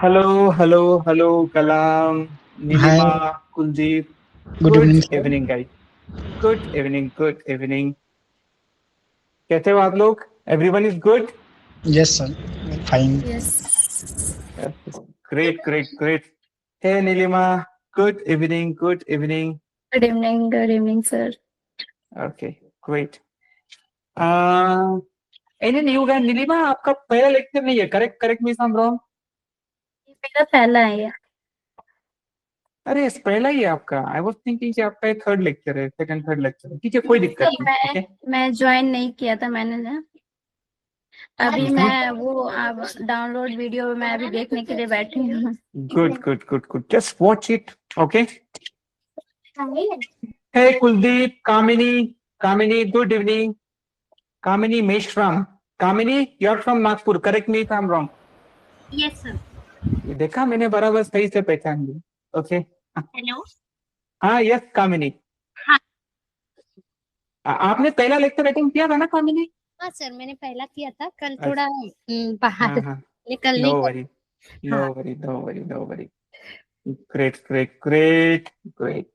Hello hello hello Kalam, Neelima, hi. Kuldeep. Good good evening sir. Evening guys. Good evening, good evening. कैसे हो आप लोग? Everyone is good. Yes sir. Fine. Yes. Great great great. Hey Neelima, good evening, good evening. Good evening, sir. Okay, great. Any new guy Neelima, आपका पहला lecture नहीं है, correct? Correct me if I am wrong. ये मेरा पहला है ये। अरे इस पहला ही है आपका? आई वाज थिंकिंग कि आपका थर्ड लेक्चर है, सेकंड थर्ड लेक्चर है। ठीक है, कोई तो दिक्कत नहीं। मैं ओके। मैं ज्वाइन नहीं किया था मैंने ना। अभी मैं वो अब डाउनलोड वीडियो मैं अभी देखने के लिए बैठी हूँ। Good, good, good, good. Just watch it. Okay. Hey, Kuldeep, Kamini, Kamini, good evening. Kamini Meshram. Kamini, you're from Nagpur. Correct me if I'm wrong. Yes sir. ये देखा मैंने बराबर सही से पहचान ली। ओके। हेलो। हाँ, यस कामिनी। हाँ। आपने पहला लेक्चर अटेंड किया था ना कामिनी? हाँ सर, मैंने पहला किया था, कल अच्छा। थोड़ा बाहर हाँ हाँ। ये कल नो नहीं कर। वरी, नो हाँ। Worry, no worry, no worry. Great great great great.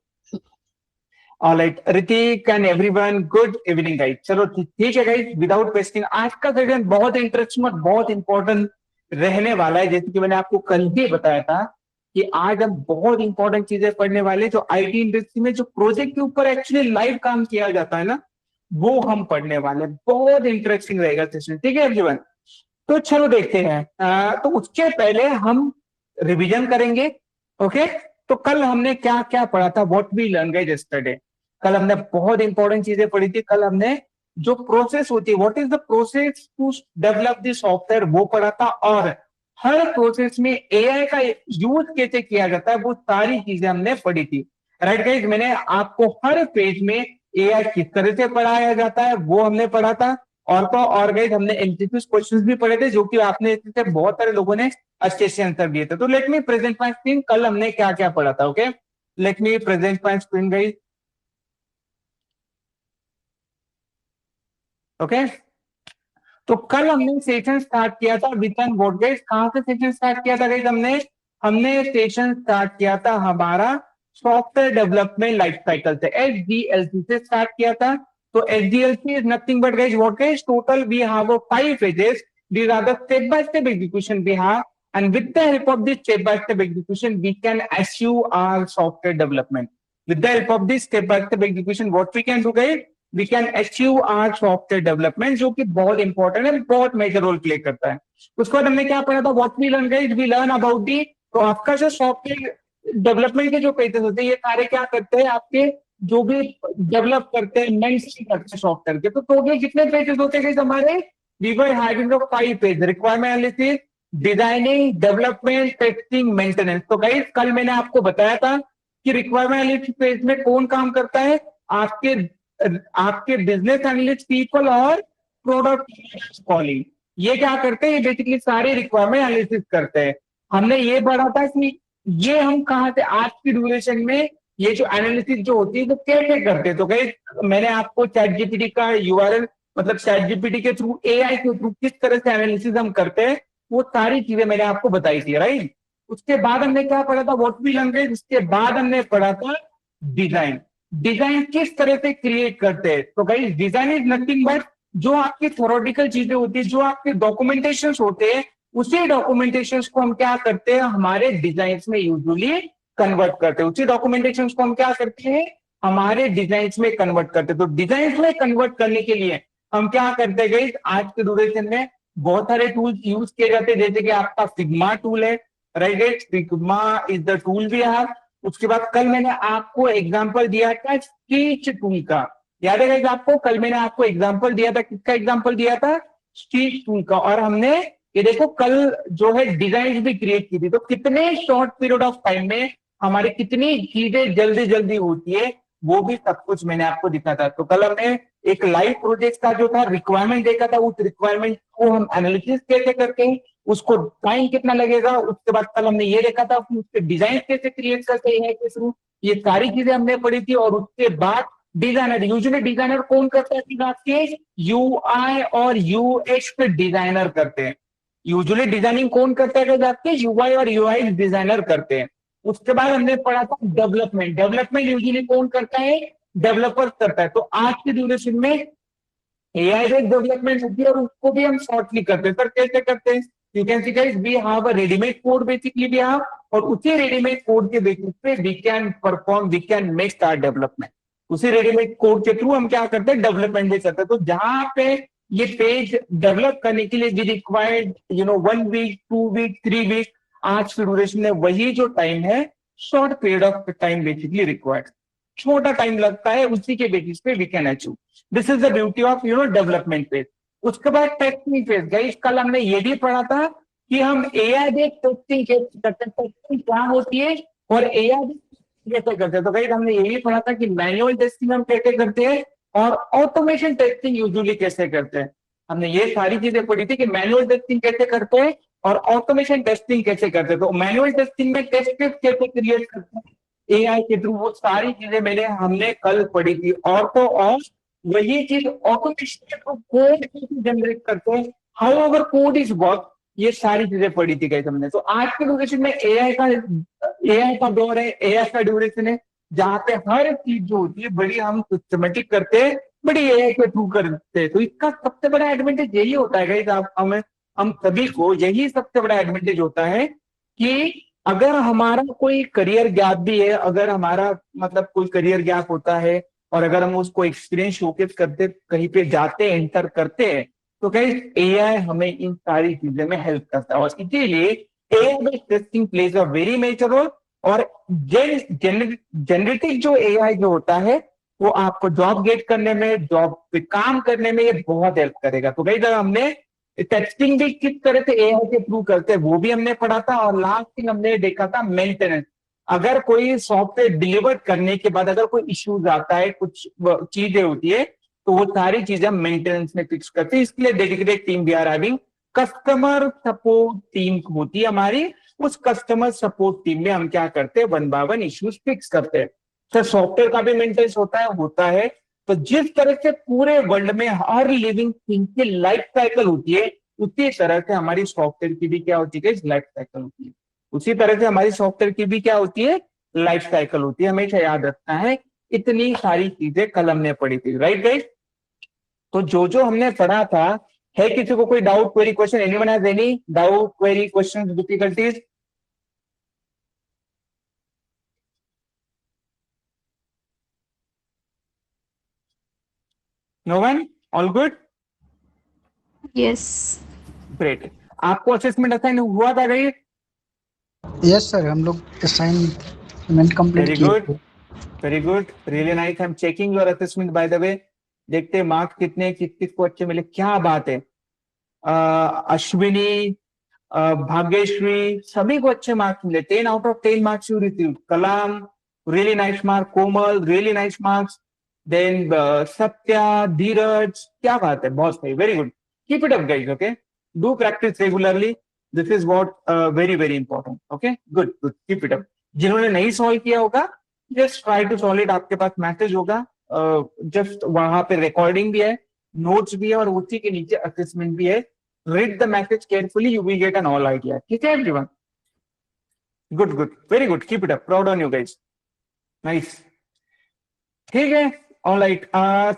Alright Hrithik and everyone, good evening guys. चलो ठीक है गाइस, विदाउट वेस्टिंग, आज का सेशन बहुत इंटरेस्टिंग और बहुत इंपॉर्टेंट रहने वाला है। जैसे कि मैंने आपको कल ही बताया था कि आज हम बहुत इंपॉर्टेंट चीजें पढ़ने वाले हैं। जो आईटी इंडस्ट्री में जो प्रोजेक्ट के ऊपर एक्चुअली लाइव काम किया जाता है ना, वो हम पढ़ने वाले हैं। बहुत इंटरेस्टिंग रहेगा सेशन। ठीक है एवरीवन? तो चलो देखते हैं। तो उसके पहले हम रिवीजन करेंगे। ओके। तो कल हमने क्या क्या पढ़ा था, what we learn guys yesterday. कल हमने बहुत इंपॉर्टेंट चीजें पढ़ी थी। कल हमने जो प्रोसेस होती है, what is the process to develop the software, वो पढ़ा था। और हर प्रोसेस में एआई का यूज कैसे किया जाता है, वो सारी चीजें हमने पढ़ी थी। Right guys? मैंने आपको हर पेज में एआई किस तरह से पढ़ाया जाता है वो हमने पढ़ा था। और तो और गाइस, हमने एमसीक्यू क्वेश्चंस भी पढ़े थे, जो कि आपने इससे बहुत सारे लोगों ने अच्छे से आंसर दिए थे। तो let me present my screen. कल हमने क्या क्या पढ़ा था? Okay, let me present my screen guys. Okay. तो कल हमने सेशन स्टार्ट किया था विथ एन व्हाट गाइस? कहां से सेशन स्टार्ट किया था गाइस? हमने हमने सेशन स्टार्ट किया था हमारा सॉफ्टवेयर डेवलपमेंट लाइफ साइकिल से, एसडीएलसी से स्टार्ट किया था। तो SDLC is nothing but guys what guys? Total we have 5 phases. These are the step by step execution we have, and with the help of this step by step execution we can achieve our software development. With the help of this step by step execution, what we can do guys? We can achieve our software development, जो कि बहुत important है, बहुत major role play करता है। उसके बाद हमने क्या पढ़ा था? What we learn guys? We learn about the. तो आपका जो सॉफ्टवेयर डेवलपमेंट के जो पेजेस होते हैं, ये सारे क्या करते हैं? आपके जो भी डेवलप करते हैं, मेंटेन करते हैं सॉफ्टवेयर के। तो टोटल कितने पेजेस होते हैं हमारे? We were having 5 phase, requirement analysis, designing, development, testing, maintenance. तो गाइस कल मैंने आपको बताया था कि रिक्वायरमेंट एनालिसिस पेज में कौन काम करता है? आपके आपके बिजनेस एनालिस्ट पीपल और प्रोडक्ट कॉलिंग, ये क्या करते हैं? ये बेसिकली सारे रिक्वायरमेंट एनालिसिस करते हैं। हमने ये पढ़ा था कि ये हम कहाँ से आज की ड्यूरेशन में ये जो एनालिसिस जो होती है तो कैसे करते हैं। तो कहीं मैंने आपको चैट जीपीटी का यूआरएल, मतलब चैट जीपीटी के थ्रू, एआई के थ्रू किस तरह से एनालिसिस हम करते हैं, वो सारी चीजें मैंने आपको बताई थी। राइट? उसके बाद हमने क्या पढ़ा था? What we learn. उसके बाद हमने पढ़ा था डिजाइन। डिजाइन किस तरह से क्रिएट करते हैं? तो guys design is nothing but जो आपकी थ्योरेटिकल चीजें होती है, जो आपके डॉक्यूमेंटेशन होते हैं, उसी डॉक्यूमेंटेशन को हम क्या करते हैं? हमारे डिजाइन में यूजुअली कन्वर्ट करते हैं। उसी डॉक्यूमेंटेशन को हम क्या करते हैं? हमारे डिजाइन में कन्वर्ट करते हैं। तो डिजाइन में कन्वर्ट करने के लिए हम क्या करते हैं गाइस? आज के ड्यूरेशन में बहुत सारे टूल्स यूज किए जाते हैं, जैसे कि आपका फिग्मा टूल है। Right guys? Figma is the tool we have. उसके बाद कल मैंने आपको एग्जांपल दिया था स्केच टूल का। याद है गाइस आपको? कल मैंने आपको एग्जांपल दिया था, किसका एग्जांपल दिया था? स्केच टूल का। और हमने ये देखो कल जो है डिजाइन भी क्रिएट की थी। तो कितने शॉर्ट पीरियड ऑफ टाइम में हमारी कितनी चीजें जल्दी जल्दी होती है, वो भी सब कुछ मैंने आपको दिखा था। तो कल हमने एक लाइव प्रोजेक्ट का जो था रिक्वायरमेंट देखा था, उस रिक्वायरमेंट को हम एनालिसिस कैसे करते हैं, उसको टाइम कितना लगेगा। उसके बाद कल हमने ये देखा था कि उसके डिजाइन कैसे क्रिएट करते हैं के थ्रू, ये सारी चीजें हमने पढ़ी थी। और उसके बाद डिजाइनर, यूजुअली डिजाइनर कौन करता है? आपके यूआई और यूएक्स डिजाइनर करते हैं। यूजुअली डिजाइनिंग कौन करता है आपके, यूआई और यूआई डिजाइनर करते हैं। उसके बाद हमने पढ़ा था डेवलपमेंट। डेवलपमेंट यूजुअली कौन करता है, डेवलपर करता है। तो आज के ड्यूरेशन में एआई बेस्ड डेवलपमेंट होती है और उसको भी हम शॉर्टली करते हैं। सर कैसे करते हैं, you can see guys we have a readymade code basically we have, और उसी रेडीमेड कोड के बेसिस पे we can perform, we can make our development. उसी रेडीमेड कोड के थ्रू हम क्या करते हैं, डेवलपमेंट भी करते हैं। तो जहां पे ये पेज डेवलप करने के लिए we required 1 week 2 week 3 week, आज की ड्यूरेशन में वही जो टाइम है, short period of time basically required, छोटा टाइम लगता है, उसी के बेसिस पे we can achieve. This is the beauty of development phase. उसके बाद टेस्टिंग फेज। गाइस कल हमने ये भी पढ़ा था कि हम एआई बेस्ड टेस्टिंग करते हैं। टेस्टिंग क्या होती है और एआई कैसे करते हैं। तो गाइस हमने ये भी पढ़ा था कि मैनुअल टेस्टिंग हम कैसे करते हैं और ऑटोमेशन टेस्टिंग यूजुअली कैसे करते हैं। हमने ये सारी चीजें पढ़ी थी कि मैनुअल टेस्टिंग कैसे करते हैं और ऑटोमेशन टेस्टिंग कैसे करते हैं। तो मैनुअल टेस्टिंग में टेस्ट स्क्रिप्ट कैसे क्रिएट करते हैं एआई के थ्रू, वो सारी चीजें हमने कल पढ़ी थी। और तो और वही चीज ऑटोमेशन के थ्रू कोड कैसे जनरेट करते हैं, how our code is work, ये सारी चीजें पढ़ी थी गाइस हमने। तो आज के ड्यूरेशन में एआई का दौर है, एआई का ड्यूरेशन है, जहां पे हर चीज जो होती है बड़ी हम सिस्टमेटिक करते हैं, बड़ी एआई के थ्रू करते हैं। तो इसका सबसे बड़ा एडवांटेज यही होता है गाइस, आप हम सभी को यही सबसे बड़ा एडवांटेज होता है कि अगर हमारा कोई करियर गैप भी है, अगर हमारा मतलब कोई करियर गैप होता है और अगर हम उसको एक्सपीरियंस शोकेस करते कहीं पे जाते हैं, एंटर करते हैं, तो गाइस एआई हमें इन सारी चीजों में हेल्प करता है। और इसीलिए AI based testing plays a very major role. और जनरेटिव जो एआई जो होता है वो आपको जॉब गेट करने में, जॉब पे काम करने में ये बहुत हेल्प करेगा। तो गाइस हमने टेस्टिंग भी किस तरह से एआई के थ्रू करते हैं वो भी हमने पढ़ा था। और लास्ट थिंग हमने देखा था मेंटेनेंस। अगर कोई सॉफ्टवेयर डिलीवर करने के बाद अगर कोई इश्यूज आता है, कुछ चीजें होती है, तो वो सारी चीजें हम मेंटेनेंस में फिक्स करते हैं। इसके लिए dedicated team we are having, customer support team होती है हमारी। उस कस्टमर सपोर्ट टीम में हम क्या करते हैं, 1 बाय 1 इश्यूज फिक्स करते हैं। सर सॉफ्टवेयर का भी मेंटेनेंस होता है। तो जिस तरह से पूरे वर्ल्ड में हर लिविंग थिंग की लाइफ साइकिल होती है, उसी तरह से हमारी सॉफ्टवेयर की भी क्या होती है, लाइफ साइकिल होती है। उसी तरह से हमारी सॉफ्टवेयर की भी क्या होती है, लाइफ साइकिल होती है। हमेशा याद रखना है, इतनी सारी चीजें कल हमने पढ़ी थी, राइट गाइस। तो जो हमने पढ़ा था, है किसी को कोई doubt, query, question, anyone has any doubt, query, question, difficulties? No one, all good, yes great. आपको असेसमेंट असाइन हुआ था गाइस? यस सर, हम लोग असाइनमेंट कंप्लीट वेरी किए गुड, थे। Very good, really nice. I am checking your assessment by the way. देखते हैं marks कितने, किस किस को अच्छे मिले। क्या बात है, अश्विनी, भाग्यश्री, सभी को अच्छे मार्क्स मिले। 10 out of 10 marks you receive. Kalam, really nice mark. Komal, really nice marks. Then Satya, Dheeraj, क्या बात है, बहुत सही, very good. Keep it up guys, okay, do practice regularly, this is what very very important, okay, good good, keep it up. जिन्होंने नहीं solve किया होगा, just try to solve it. आपके पास मैसेज होगा, जस्ट वहां पे रिकॉर्डिंग भी है, नोट्स भी है, और उसी के नीचे असेसमेंट भी है। Read the message carefully, you will get an all idea. ठीक है everyone? Good, good, very good. Keep it up. Proud on you guys. Nice. ठीक है, all right.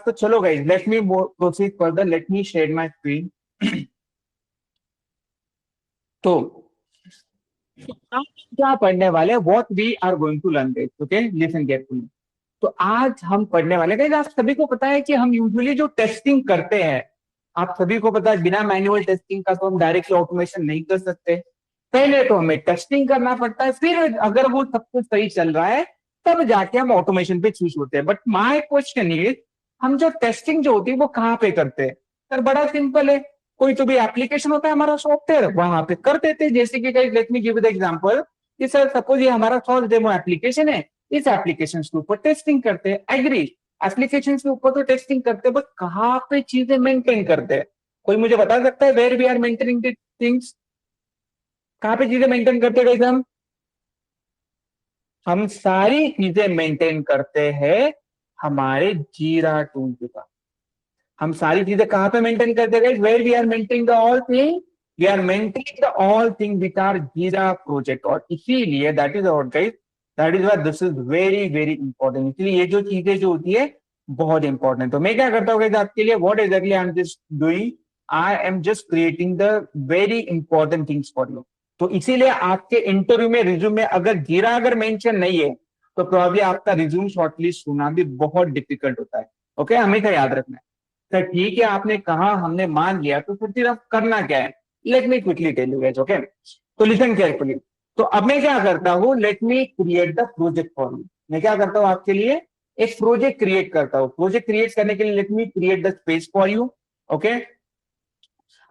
तो चलो guys, let me proceed further. Let me share my screen. तो आज क्या पढ़ने वाले हैं? What we are going to learn guys. Okay, listen carefully. तो आज हम पढ़ने वाले guys, आप सभी को पता है कि हम यूजुअली जो टेस्टिंग करते हैं, आप सभी को पता है बिना मैनुअल टेस्टिंग का तो हम डायरेक्टली ऑटोमेशन नहीं कर सकते। पहले तो हमें टेस्टिंग करना पड़ता है, फिर अगर वो सब कुछ सही चल रहा है तब जाके हम ऑटोमेशन पे चूज होते हैं। बट माय क्वेश्चन इज, हम जो टेस्टिंग जो होती है वो कहाँ पे करते हैं? सर बड़ा सिंपल है, कोई तो भी एप्लीकेशन होता है हमारा सॉफ्टवेयर, वहां पे कर देते हैं। जैसे कि guys let me give the example कि सर सपोज ये हमारा सॉल्व डेमो एप्लीकेशन है, इस एप्लीकेशन के ऊपर टेस्टिंग करते हैं, एग्री। एप्लीकेशन के ऊपर तो टेस्टिंग करते हैं, बट कहाँ पे चीजें मेंटेन करते हैं? कोई मुझे बता सकता है where we are maintaining the things? कहाँ पे चीजें मेंटेन करते हैं गाइस? हम सारी चीजें मेंटेन करते हैं हमारे जीरा टूल के साथ। हम सारी चीजें कहाँ पे मेंटेन करते हैं guys? Where we are maintaining the all thing we are maintaining the all thing which are Jira project, और इसीलिए that is our guys, that is why this is very very important. इसलिए ये जो चीजें जो होती है बहुत इंपॉर्टेंट। तो मैं क्या करता हूँ आपके लिए, what exactly I am just doing, I am just creating the very important things for you. तो इसीलिए आपके इंटरव्यू में रिज्यूम में अगर जीरा अगर मेंशन नहीं है तो प्रॉब्लली आपका रिज्यूम शॉर्टलिस्ट होना भी बहुत डिफिकल्ट होता है। ओके, हमेशा याद रखना है। तो ठीक है, आपने कहा, हमने मान लिया, तो फिर आप करना क्या है, let me quickly tell you guys. Okay, तो लिसन केयरफुली। तो अब मैं क्या करता हूं, let me create the project for you. मैं क्या करता हूं आपके लिए, एक प्रोजेक्ट क्रिएट करता हूं। प्रोजेक्ट क्रिएट करने के लिए let me create the space for you. Okay,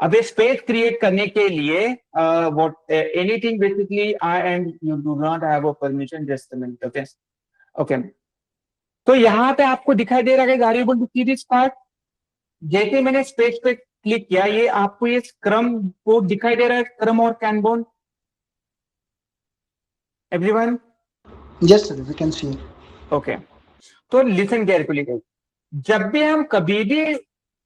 अब ये स्पेस क्रिएट करने के लिए what anything basically I and you do not have a permission, just a minute. Okay okay, तो यहाँ पे आपको दिखाई दे रहा है, are you able to see this part? जैसे मैंने स्पेस पे क्लिक किया, ये आपको ये स्क्रम कोड दिखाई दे रहा है, स्क्रम और kanban, everyone? Yes, sir. We can see. Okay, तो लिसन केयरफुली। जब भी हम कभी भी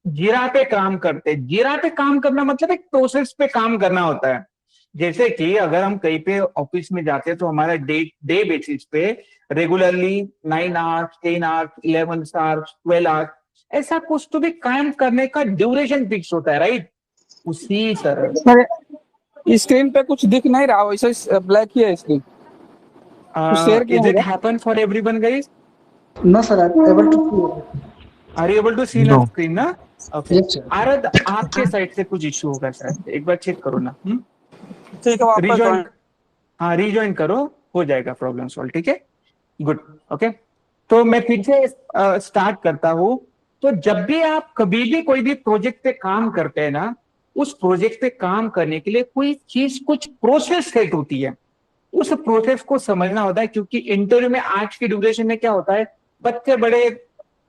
जीरा पे काम करते हैं, जीरा पे काम करना मतलब एक प्रोसेस पे काम करना होता है। जैसे कि अगर हम कहीं पे ऑफिस में जाते हैं तो हमारा डे बेसिस पे regularly 9 hours, 10 hours, 11 hours, 12 hours, ऐसा कुछ तो भी काम करने का ड्यूरेशन फिक्स होता है, राइट? उसी तरह सर स्क्रीन पे कुछ दिख नहीं रहा, वैसे ब्लैक ही है स्क्रीन। शेयर किया इज इट होगा? Happen for everyone guys? No, sir. I'm able to see. Are you able to see No. Screen ना? Okay, Yes, sir. आरद आपके साइड से कुछ इश्यू होगा शायद, एक बार चेक करो ना। ठीक है, वापस रिजॉइन, join। हाँ रिजॉइन करो, हो जाएगा प्रॉब्लम सॉल्व। ठीक है, गुड। ओके, तो मैं फिर से स्टार्ट करता हूं। तो जब भी आप कभी भी कोई भी प्रोजेक्ट पे काम करते हैं ना, उस प्रोजेक्ट पे काम करने के लिए कोई चीज, कुछ प्रोसेस सेट होती है, उस प्रोसेस को समझना होता है। क्योंकि इंटरव्यू में आज की ड्यूरेशन में क्या होता है, बच्चे बड़े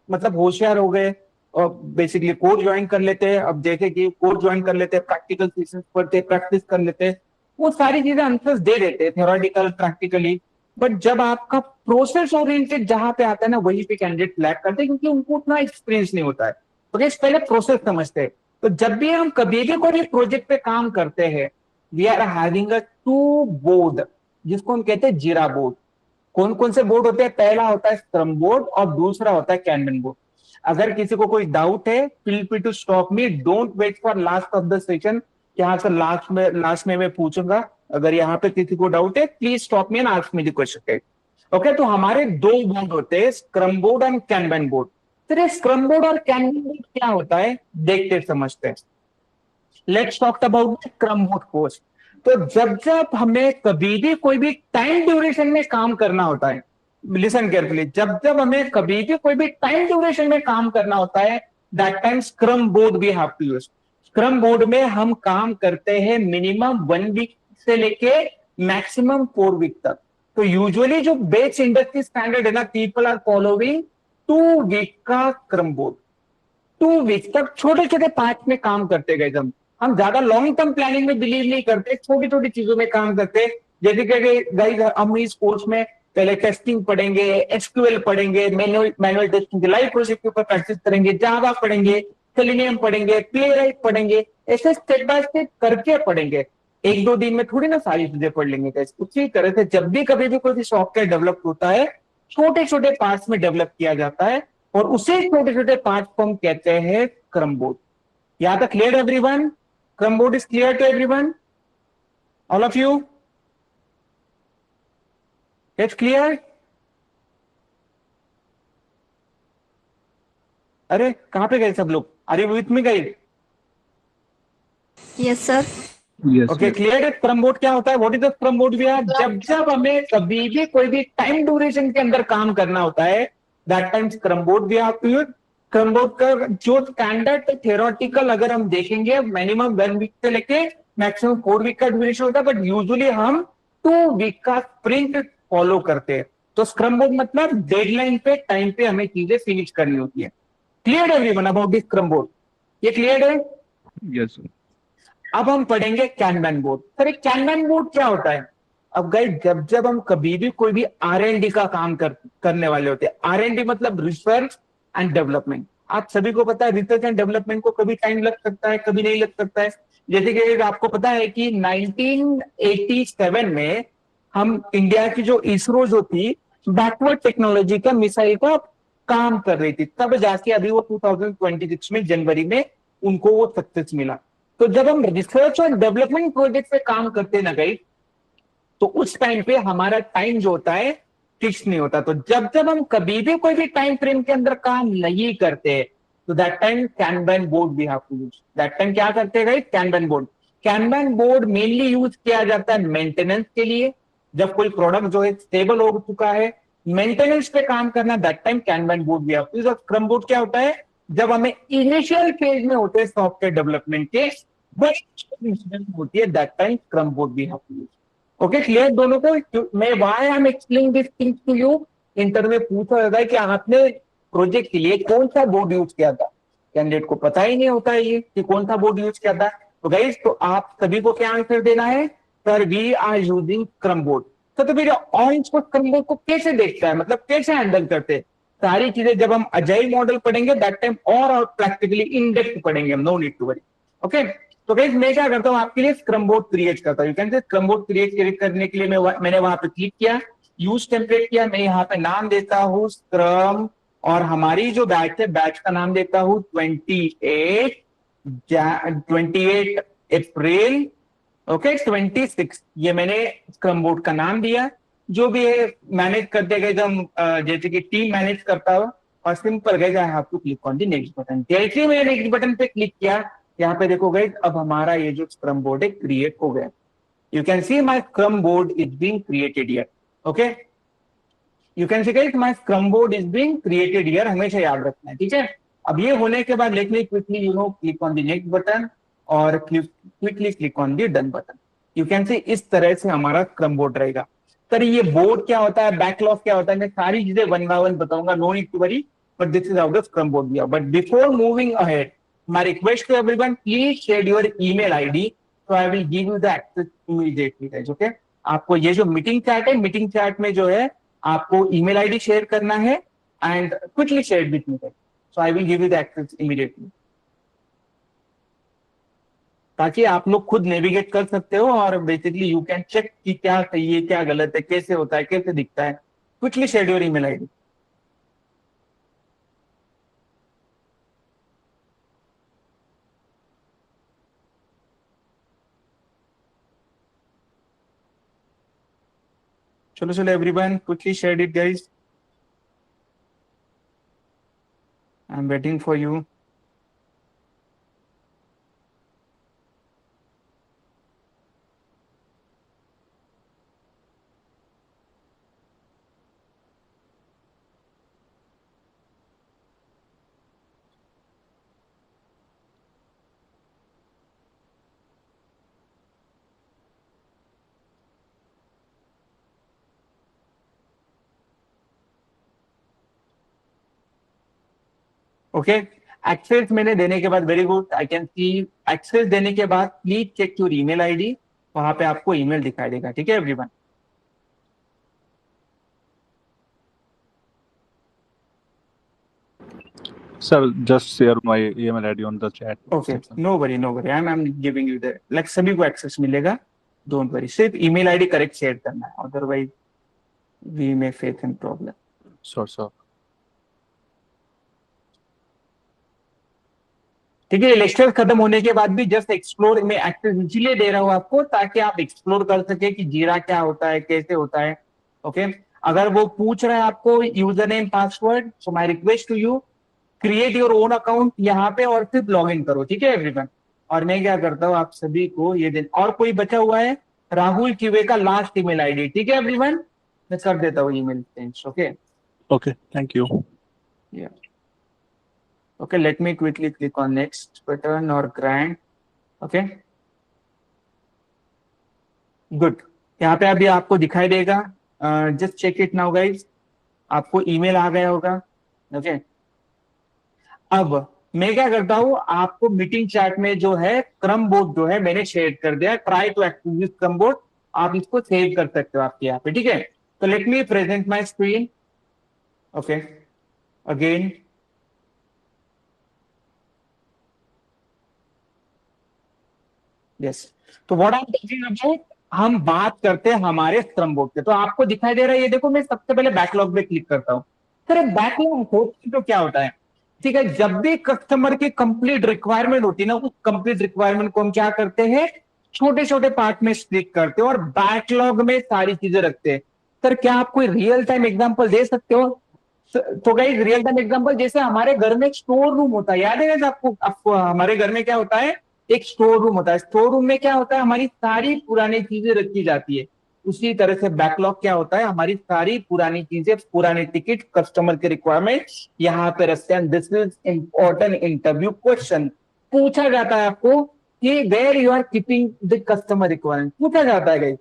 मतलब होशियार हो गए और बेसिकली कोर्स ज्वाइन कर लेते हैं। अब जैसे कि कोर्स ज्वाइन कर लेते हैं, प्रैक्टिकल सेशंस पढ़ते हैं, प्रैक्टिस कर लेते हैं, वो सारी चीजें आंसर्स दे देते हैं थ्योरेटिकल प्रैक्टिकली। बट जब आपका प्रोसेस ओरिएंटेड जहां पे आता है ना, वहीं पे कैंडिडेट लैक करते हैं, क्योंकि उनको उतना एक्सपीरियंस नहीं होता है। तो गाइस पहले प्रोसेस समझते हैं। तो जब भी हम कभी भी कोई प्रोजेक्ट पे काम करते हैं, we are having a to board, जिसको हम कहते हैं जीरा बोर्ड। कौन कौन से बोर्ड होते हैं? पहला होता है स्क्रम बोर्ड और दूसरा होता है कैनवन बोर्ड। अगर किसी को कोई डाउट है, feel free to stop me, don't wait for last of the session. यहाँ से लास्ट में मैं पूछूंगा। अगर यहाँ पे किसी को डाउट है, please stop me and ask me the question. Okay, तो हमारे दो बोर्ड होते हैं, स्क्रम बोर्ड एंड कैनवन बोर्ड। फिर ये स्क्रम बोर्ड और कैनवन बोर्ड क्या होता है, देखते समझते हैं। Let's talk about scrum board course. तो जब जब हमें कभी भी कोई भी टाइम ड्यूरेशन में काम करना होता है, लिसन केयरफुली, जब जब हमें कभी भी कोई भी टाइम ड्यूरेशन में काम करना होता है, that time scrum board we have to use. Scrum board में हम काम करते हैं मिनिमम 1 वीक से लेके मैक्सिमम 4 वीक तक। तो यूजुअली जो बेस इंडस्ट्री स्टैंडर्ड है ना, पीपल आर फॉलोइंग 2 वीक का स्क्रम बोर्ड। 2 वीक तक छोटे छोटे पार्ट में काम करते गए। हम ज्यादा लॉन्ग टर्म प्लानिंग में बिलीव नहीं करते, छोटी छोटी चीजों में काम करते। जैसे कि गाइस हम इस कोर्स में पहले टेस्टिंग पढ़ेंगे, एसक्यूएल पढ़ेंगे, मैनुअल टेस्टिंग, लाइव प्रोजेक्ट के ऊपर प्रैक्टिस करेंगे, जावा पढ़ेंगे, सेलेनियम पढ़ेंगे, प्लेराइट पढ़ेंगे, ऐसे स्टेप बाय स्टेप करके पढ़ेंगे। 1-2 दिन में थोड़ी ना सारी चीजें पढ़ लेंगे गाइस। उसी तरह से जब भी कभी भी कोई सॉफ्टवेयर डेवलप होता है, छोटे छोटे पार्ट्स में डेवलप किया जाता है, और उसे छोटे छोटे पार्ट्स को हम कहते हैं स्क्रम बोर्ड। यहां तक clear everyone? Scrum board is clear to everyone? All of you? It's clear? अरे कहां पे गए सब लोग? Are you with me guys? Yes, sir. Yes. Okay, clear है। स्क्रम बोर्ड क्या होता है? What is the scrum board? भी जब जब हमें कभी भी कोई भी टाइम ड्यूरेशन के अंदर काम करना होता है, that time scrum board we have to use. Scrum board का जो स्टैंडर्ड थ्योरेटिकल अगर हम देखेंगे, मिनिमम 1 वीक से लेके मैक्सिमम 4 वीक का ड्यूरेशन होता है, बट यूजुअली हम 2 वीक का स्प्रिंट फॉलो करते हैं। तो स्क्रम बोर्ड मतलब डेडलाइन पे, टाइम पे हमें चीजें फिनिश करनी होती है। Clear everyone about this scrum board? ये क्लियर है? Yes, sir. अब हम पढ़ेंगे कैनवन बोर्ड। सर एक कैनवन बोर्ड क्या होता है? अब गाइस जब जब हम कभी भी कोई भी R&D का काम करने वाले होते हैं, R&D मतलब रिसर्च एंड डेवलपमेंट। आप सभी को पता है रिसर्च एंड डेवलपमेंट को कभी टाइम लग सकता है, कभी नहीं लग सकता है। जैसे कि आपको पता है कि 1987 में हम इंडिया की जो इसरो जो थी बैकवर्ड टेक्नोलॉजी का मिसाइल का काम कर रही थी, तब जाके अभी वो 2026 में जनवरी में उनको वो सक्सेस मिला। तो जब हम रिसर्च और डेवलपमेंट प्रोजेक्ट पे काम करते ना गई, तो उस टाइम पे हमारा टाइम जो होता है फिक्स नहीं होता। तो जब जब हम कभी भी कोई भी टाइम फ्रेम के अंदर काम नहीं करते, तो that time kanban board we have to use. That time क्या करते गए, kanban board. Kanban board mainly use किया जाता है मेंटेनेंस के लिए। जब कोई प्रोडक्ट जो है स्टेबल हो चुका है, मेंटेनेंस पे काम करना, that time kanban board we have to use. और स्क्रम बोर्ड क्या होता है, जब हमें इनिशियल फेज में होते हैं सॉफ्टवेयर डेवलपमेंट के, बड़ी इंसिडेंट होती है, that time scrum board we have to use. Okay, clear दोनों को? मैं why I am explaining this things to you. Interview में पूछा जाता है कि आपने प्रोजेक्ट के लिए कौन सा बोर्ड यूज किया था, कैंडिडेट को पता ही नहीं होता है ये कि कौन सा बोर्ड यूज किया था। तो गाइस, तो आप सभी को क्या आंसर देना है, sir we are using scrum board. तो फिर ऑरेंज को स्क्रम बोर्ड को कैसे देखता है, मतलब कैसे हैंडल करते हैं, सारी चीजें जब हम अजाइल मॉडल पढ़ेंगे दैट टाइम और प्रैक्टिकली इन डेप्थ पढ़ेंगे हम, no need to worry. Okay, तो गाइस मैं क्या करता हूं आपके लिए, स्क्रम बोर्ड क्रिएट करता हूं। You can say scrum board create करने के लिए मैंने वहां पे क्लिक किया, यूज टेम्पलेट किया, मैं यहाँ पे नाम देता हूं स्क्रम, और हमारी जो बैच है बैच का नाम देता हूं 28 अप्रैल, ओके 26। ये मैंने स्क्रम बोर्ड का नाम दिया। जो भी है मैनेज करते गए, जब जैसे कि टीम मैनेज करता हो, और सिंपल गए I have to click on the next button. जैसे ही मैंने नेक्स्ट बटन पे क्लिक किया, यहाँ पे देखो गए अब हमारा ये जो स्क्रम बोर्ड है क्रिएट हो गया। You can see my scrum board is being created here. Okay, you can see guys my scrum board is being created here, हमेशा याद रखना है, ठीक है। अब ये होने के बाद let me quickly click on the next button, और quickly click on the done button. You can see इस तरह से हमारा स्क्रम बोर्ड रहेगा। सर ये बोर्ड क्या होता है, बैकलॉग क्या होता है, मैं सारी चीजें वन बाय वन बताऊंगा, no need to worry, but this is how the scrum board दिया। But before moving ahead, my request to everyone, please share your email ID, so I will give you the access immediately guys, okay। आपको ये जो meeting chat है, meeting chat में जो है आपको email ID share करना है, and quickly share with me, so I will give you the access immediately, ताकि आप लोग खुद नेविगेट कर सकते हो, और बेसिकली यू कैन चेक कि क्या सही है क्या गलत है, कैसे होता है, कैसे दिखता है। Quickly share your email ID. चलो चलो everyone, quickly share it guys, I am waiting for you. Okay, access मैंने देने के बाद, very good, I can see access देने के बाद please check your email ID, वहां पे आपको ईमेल दिखाई देगा, ठीक है everyone. Sir, just share my email ID on the chat okay, section. No worry no worry, I am giving you the, like सभी को एक्सेस मिलेगा, डोंट वरी, सिर्फ ईमेल आईडी करेक्ट शेयर करना है, otherwise we may face in problem. Sure, sir. ठीक है, lecture खत्म होने के बाद भी जस्ट एक्सप्लोर में एक्सेस इसलिए दे रहा हूं आपको, ताकि आप एक्सप्लोर कर सके कि जीरा क्या होता है, कैसे होता है। ओके, अगर वो पूछ रहा है आपको user name password, so my request to you, create your own account यहाँ पे, और फिर लॉग इन करो, ठीक है एवरीवन। और मैं क्या करता हूँ आप सभी को ये दिन, और कोई बचा हुआ है, राहुल क्यूए का लास्ट ईमेल आईडी, ठीक है एवरीवन, मैं कर देता हूँ email change. Okay, Okay, thank you. yeah. Okay, let me quickly click on next button or grant. Okay, good. यहाँ पे अभी आपको दिखाई देगा, just check it now guys, आपको ईमेल आ गया होगा। ओके, अब मैं क्या करता हूँ, आपको मीटिंग चैट में जो है क्रम बोर्ड जो है मैंने शेयर कर दिया, ट्राई टू एक्टिव दिस क्रम बोर्ड, आप इसको सेव कर सकते हो आपके यहाँ पे, ठीक है। तो let me present my screen. Okay, again yes, तो what I am talking about, हम बात करते हैं हमारे स्क्रम बोर्ड के। तो आपको दिखाई दे रहा है, ये देखो, मैं सबसे पहले बैकलॉग पे क्लिक करता हूँ। सर बैकलॉग होता तो क्या होता है, ठीक है, जब भी कस्टमर की कंप्लीट रिक्वायरमेंट होती है ना, उस कंप्लीट रिक्वायरमेंट को हम क्या करते हैं, छोटे छोटे पार्ट में स्प्लिट करते हैं और बैकलॉग में सारी चीजें रखते हैं। सर क्या आप कोई रियल टाइम एग्जांपल दे सकते हो? तो गाइस रियल टाइम एग्जांपल, जैसे हमारे घर में एक स्टोर रूम होता है, याद है ना आपको हमारे घर में क्या होता है, एक स्टोर रूम होता है। स्टोर रूम में क्या होता है, हमारी सारी पुरानी चीजें रखी जाती है। उसी तरह से बैकलॉग क्या होता है, हमारी सारी पुरानी चीजें, पुराने टिकट, कस्टमर के रिक्वायरमेंट यहाँ पे रखते हैं। This is important interview question. पूछा जाता है आपको कि where you are keeping the customer requirement, पूछा जाता है guys.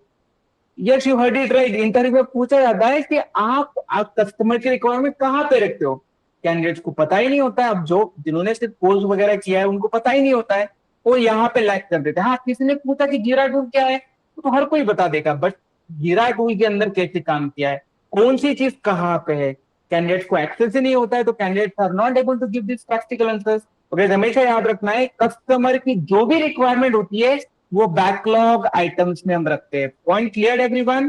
Yes you heard it right, interview में पूछा जाता है कि आप कस्टमर की रिक्वायरमेंट कहाँ पे रखते हो। कैंडिडेट्स को पता ही नहीं होता है, अब जो जिन्होंने सिर्फ कोर्स वगैरह किया है उनको पता ही नहीं होता है, वो यहाँ पे लाइक कर देते हैं। हाँ, किसी ने पूछा कि जीरा टूल क्या है, तो हर कोई बता देगा, बट जीरा टूल के अंदर कैसे काम किया है, कौन सी चीज कहाँ पे है, कैंडिडेट को एक्सेस ही नहीं होता है, तो candidate are not able to give this practical answers. Okay, हमेशा याद रखना है, कस्टमर की जो भी रिक्वायरमेंट होती है वो बैकलॉग आइटम्स में हम रखते हैं। Point clear everyone?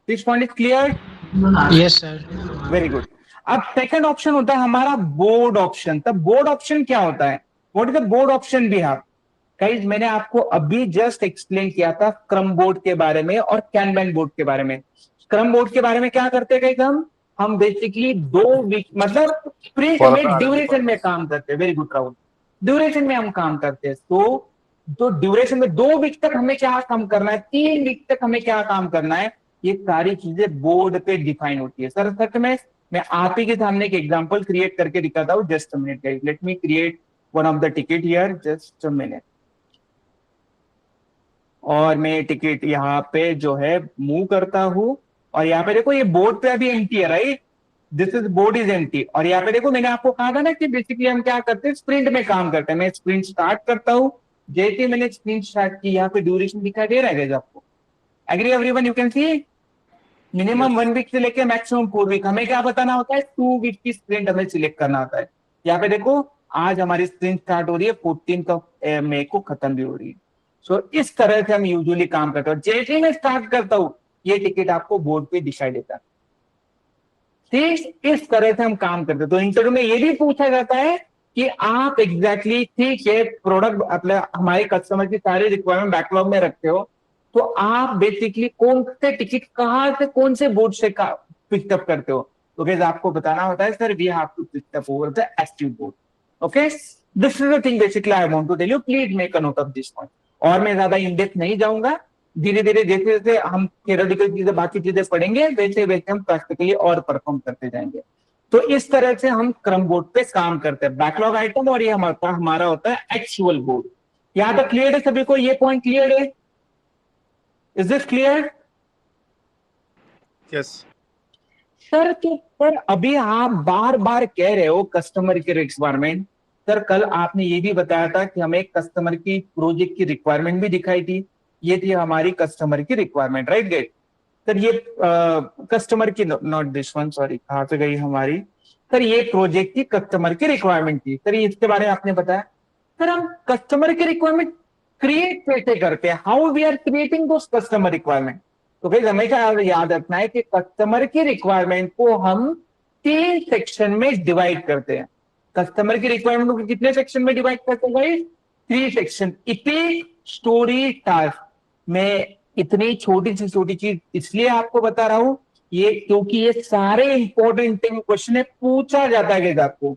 This point is clear? Yes sir. Very good. अब सेकंड ऑप्शन होता है हमारा बोर्ड ऑप्शन। तब बोर्ड ऑप्शन क्या होता है, what is the board option we have? Guys मैंने आपको अभी जस्ट एक्सप्लेन किया था स्क्रम बोर्ड के बारे में और कैनबैन बोर्ड के बारे में। स्क्रम बोर्ड के बारे में क्या करते हैं गाइस, हम बेसिकली 2 वीक मतलब स्प्रिंट में ड्यूरेशन में काम करते हैं। वेरी गुड राहुल, ड्यूरेशन में हम काम करते हैं। तो जो ड्यूरेशन में 2 वीक तक हमें क्या काम करना है, 3 वीक तक हमें क्या काम करना है, ये सारी चीजें बोर्ड पे डिफाइन होती है। सर सच में मैं आप ही के सामने एक एग्जांपल क्रिएट करके दिखाता हूँ। Just a minute guys, late me create one of the ticket here, just a minute. और मैं टिकट यहाँ पे जो है मूव करता हूँ, और यहाँ पे देखो ये बोर्ड पे अभी एम्प्टी है, right, this is board is empty. और यहाँ पे देखो मैंने आपको कहा था ना कि बेसिकली हम क्या करते हैं, स्प्रिंट में काम करते हैं। मैं स्प्रिंट स्टार्ट करता हूँ, जैसे ही मैंने स्प्रिंट स्टार्ट की, यहाँ पे ड्यूरेशन दिखाई दे रहा है आपको? Agree everyone? You can see minimum 1 week से लेकर मैक्सिमम 4 वीक। हमें क्या बताना होता है, 2 वीक की स्प्रिंट हमें सिलेक्ट करना होता है। यहाँ पे देखो आज हमारी स्प्रिंट स्टार्ट हो रही है, 14 मई को खत्म भी हो रही है। सो इस तरह से हम यूजुअली काम करते हैं। जैसे ही मैं स्टार्ट करता हूँ, ये टिकट आपको बोर्ड पे दिखाई देता है। ठीक इस तरह से हम काम करते हैं। तो इंटरव्यू में ये भी पूछा जाता है कि आप एग्जैक्टली ठीक है प्रोडक्ट अपने हमारे कस्टमर की सारी रिक्वायरमेंट बैकलॉग में रखते हो, तो आप बेसिकली कौन से टिकट कहाँ से कौन से बोर्ड से पिकअप करते हो। तो गाइस आपको बताना होता है, sir we have to pick up over the active board. Okay, this is the thing basically I want to tell you, please make a note of this point. और मैं ज्यादा इन डेप्थ नहीं जाऊंगा, धीरे धीरे जैसे जैसे हम थियोरेटिकल चीजें बाकी चीजें पढ़ेंगे, वैसे वैसे हम प्रैक्टिकली और परफॉर्म करते जाएंगे। तो इस तरह से हम क्रम बोर्ड पे काम करते हैं, बैकलॉग आइटम, और ये हमारा होता है एक्चुअल बोर्ड। यहां तक क्लियर है सभी को? ये पॉइंट क्लियर है? Is this clear? Yes sir तो पर अभी आप बार बार कह रहे हो कस्टमर की रिक्वायरमेंट। सर कल आपने ये भी बताया था कि हमें कस्टमर की प्रोजेक्ट की रिक्वायरमेंट भी दिखाई थी, ये थी हमारी कस्टमर की रिक्वायरमेंट, राइट गाइस? सर ये कस्टमर की, नॉट दिस वन, सॉरी, कहाँ पे गई हमारी? सर ये प्रोजेक्ट की कस्टमर की रिक्वायरमेंट थी। सर इसके बारे में आपने बताया। सर हम कस्टमर की रिक्वायरमेंट क्रिएट कैसे करते हैं, how we are creating those customer requirement? तो भाई हमेशा याद रखना है कि कस्टमर की रिक्वायरमेंट को हम 3 सेक्शन में डिवाइड करते हैं। कस्टमर की रिक्वायरमेंट को कितने सेक्शन में डिवाइड करते हैं भाई? 3 सेक्शन। इतनी स्टोरी टास्क। मैं इतनी छोटी से छोटी चीज इसलिए आपको बता रहा हूं, ये क्योंकि ये सारे इंपॉर्टेंट क्वेश्चन है, पूछा जाता है आपको।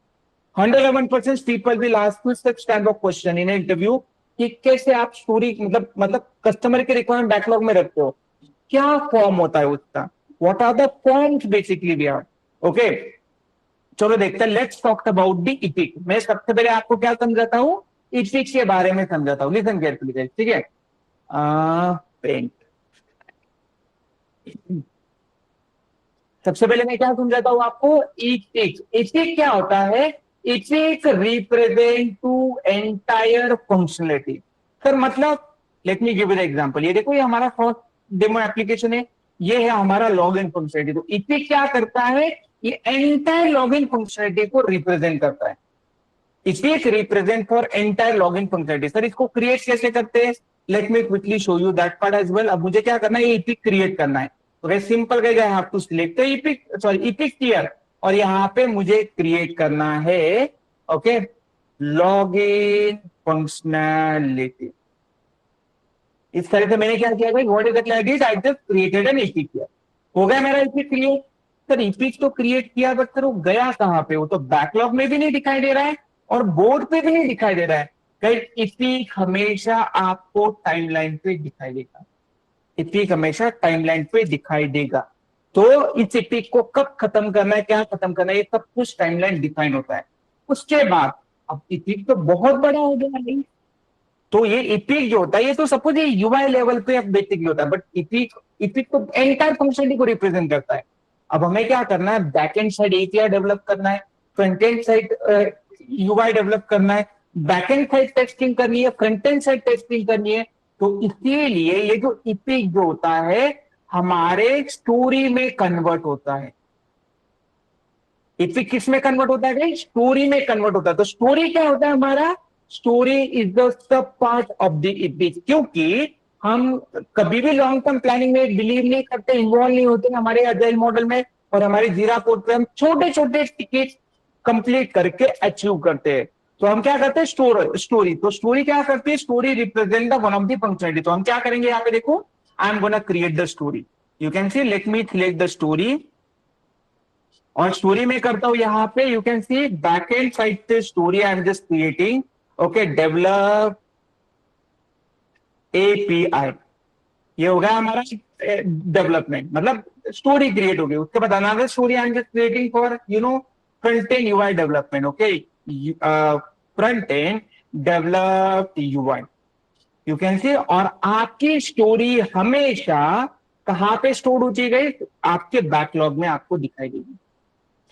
111% people will ask you such type of question in interview कि कैसे आप स्टोरी मतलब कस्टमर के रिक्वायरमेंट बैकलॉग में रखते हो, क्या फॉर्म होता है उसका, what are the forms basically we are. Okay, चलो देखते हैं, let's talk about the epic. मैं सबसे पहले आपको क्या समझाता हूँ, इपिक के बारे में समझाता हूँ, लिसन केयरफुली, ठीक है? पेंट, सबसे पहले मैं क्या समझाता हूं आपको, इपिक। इपिक क्या होता है? Epic represent to entire functionality. Sir मतलब let me give you the example. ये देखो, ये हमारा फर्स्ट डेमो एप्लीकेशन है, ये है हमारा लॉगिन फंक्शनलिटी। तो इपिक क्या करता है, ये एंटायर लॉगिन फंक्शनलिटी को रिप्रेजेंट करता है। Epic represent for entire login functionality. Sir इसको क्रिएट कैसे करते हैं? Let me quickly show you that part as well. अब मुझे क्या करना है, ये इपिक क्रिएट करना है। तो simple guys, I have to select epic, sorry epic clear, और यहाँ पे मुझे क्रिएट करना है ओके लॉगिन फंक्शनैलिटी। इस तरह से मैंने क्या किया भाई, what is the client, I just created an EPIC clear. हो गया मेरा इपिक क्रिएट। सर इपिक तो क्रिएट किया, बट सर वो गया कहाँ पे, वो तो बैकलॉग में भी नहीं दिखाई दे रहा है और बोर्ड पे भी नहीं दिखाई दे रहा है। गाइस इपिक हमेशा आपको टाइमलाइन पे दिखाई देगा, इपिक हमेशा टाइमलाइन पे दिखाई देगा। तो इस इपिक को कब खत्म करना है, क्या खत्म करना है, ये सब कुछ टाइमलाइन डिफाइन होता है। उसके बाद अब इपिक तो बहुत बड़ा हो गया नहीं, तो ये इपिक जो होता है, ये तो सपोज ये यूआई लेवल पे अब बेसिकली होता है, बट इपिक इपिक तो एंटायर फंक्शनलिटी को रिप्रेजेंट करता है। अब हमें क्या करना है, बैकएंड साइड एपीआई डेवलप करना है, front end side UI develop करना है, बैकएंड साइड टेस्टिंग करनी है, फ्रंट एंड साइड टेस्टिंग करनी है। तो इसीलिए ये जो इपिक जो होता है हमारे स्टोरी में कन्वर्ट होता है। इपिक किस में कन्वर्ट होता है, स्टोरी में कन्वर्ट होता है। तो स्टोरी क्या होता है हमारा, story is the sub part of the EPIC. क्योंकि हम कभी भी लॉन्ग टर्म प्लानिंग में बिलीव नहीं करते, इन्वॉल्व नहीं होते हमारे अजाइल मॉडल में, और हमारे जीरा कोड पे हम छोटे छोटे टिकट कंप्लीट करके अचीव करते हैं। तो हम क्या करते हैं, स्टोरी। तो स्टोरी क्या करती है, story represent the one of the functionality. तो हम क्या करेंगे, यहाँ पे देखो, I am gonna create the story. You can see, let me select the story, और स्टोरी में करता हूं यहाँ पे, you can see back end side से story I am just creating okay develop API. ये हो गया हमारा डेवलपमेंट, मतलब स्टोरी क्रिएट हो गई। उसके बाद another story I am just creating for front end UI development okay front end develop UI, you can सी। और आपकी स्टोरी हमेशा कहां पे स्टोर होती गई, आपके बैकलॉग में आपको दिखाई देगी।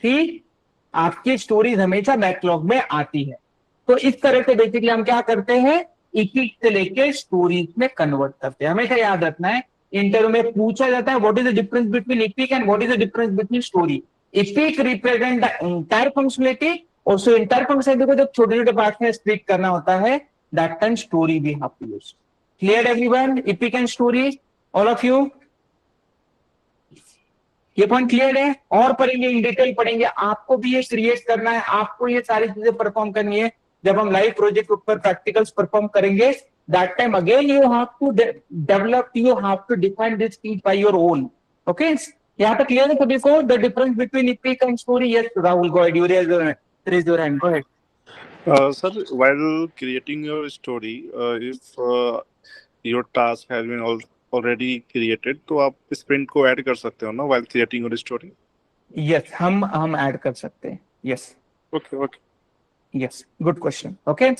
ठीक, आपकी स्टोरीज हमेशा बैकलॉग में आती है। तो इस तरह से बेसिकली हम क्या करते हैं, इपिक से लेके स्टोरीज में कन्वर्ट करते हैं। हमेशा याद रखना है, इंटरव्यू में पूछा जाता है what is the difference between epic and what is the difference between story. EPIC represent the entire functionality, और सो एंटायर फंक्शनलिटी को जब छोटे छोटे पार्ट में स्प्लिट करना होता है, that time story we have to use. Clear everyone, epic and story, all of you, ये पॉइंट क्लियर है। और पढ़ेंगे, इन डिटेल पढ़ेंगे, आपको भी ये क्रिएट करना है, आपको ये सारी चीजें परफॉर्म करनी है। जब हम लाइव प्रोजेक्ट ऊपर प्रैक्टिकल्स परफॉर्म करेंगे, that time again you have to develop, you have to define this thing by your own okay. यहाँ पे क्लियर है सभी को, the difference between epic and story. Yes Rahul, go ahead, you raise your hand, go ahead. Sir, while creating your story, if your task has been already created, तो आप sprint को add कर सकते हो ना while creating your story? Yes, हम add कर सकते हैं। Yes, Okay, okay. yes, good question, okay।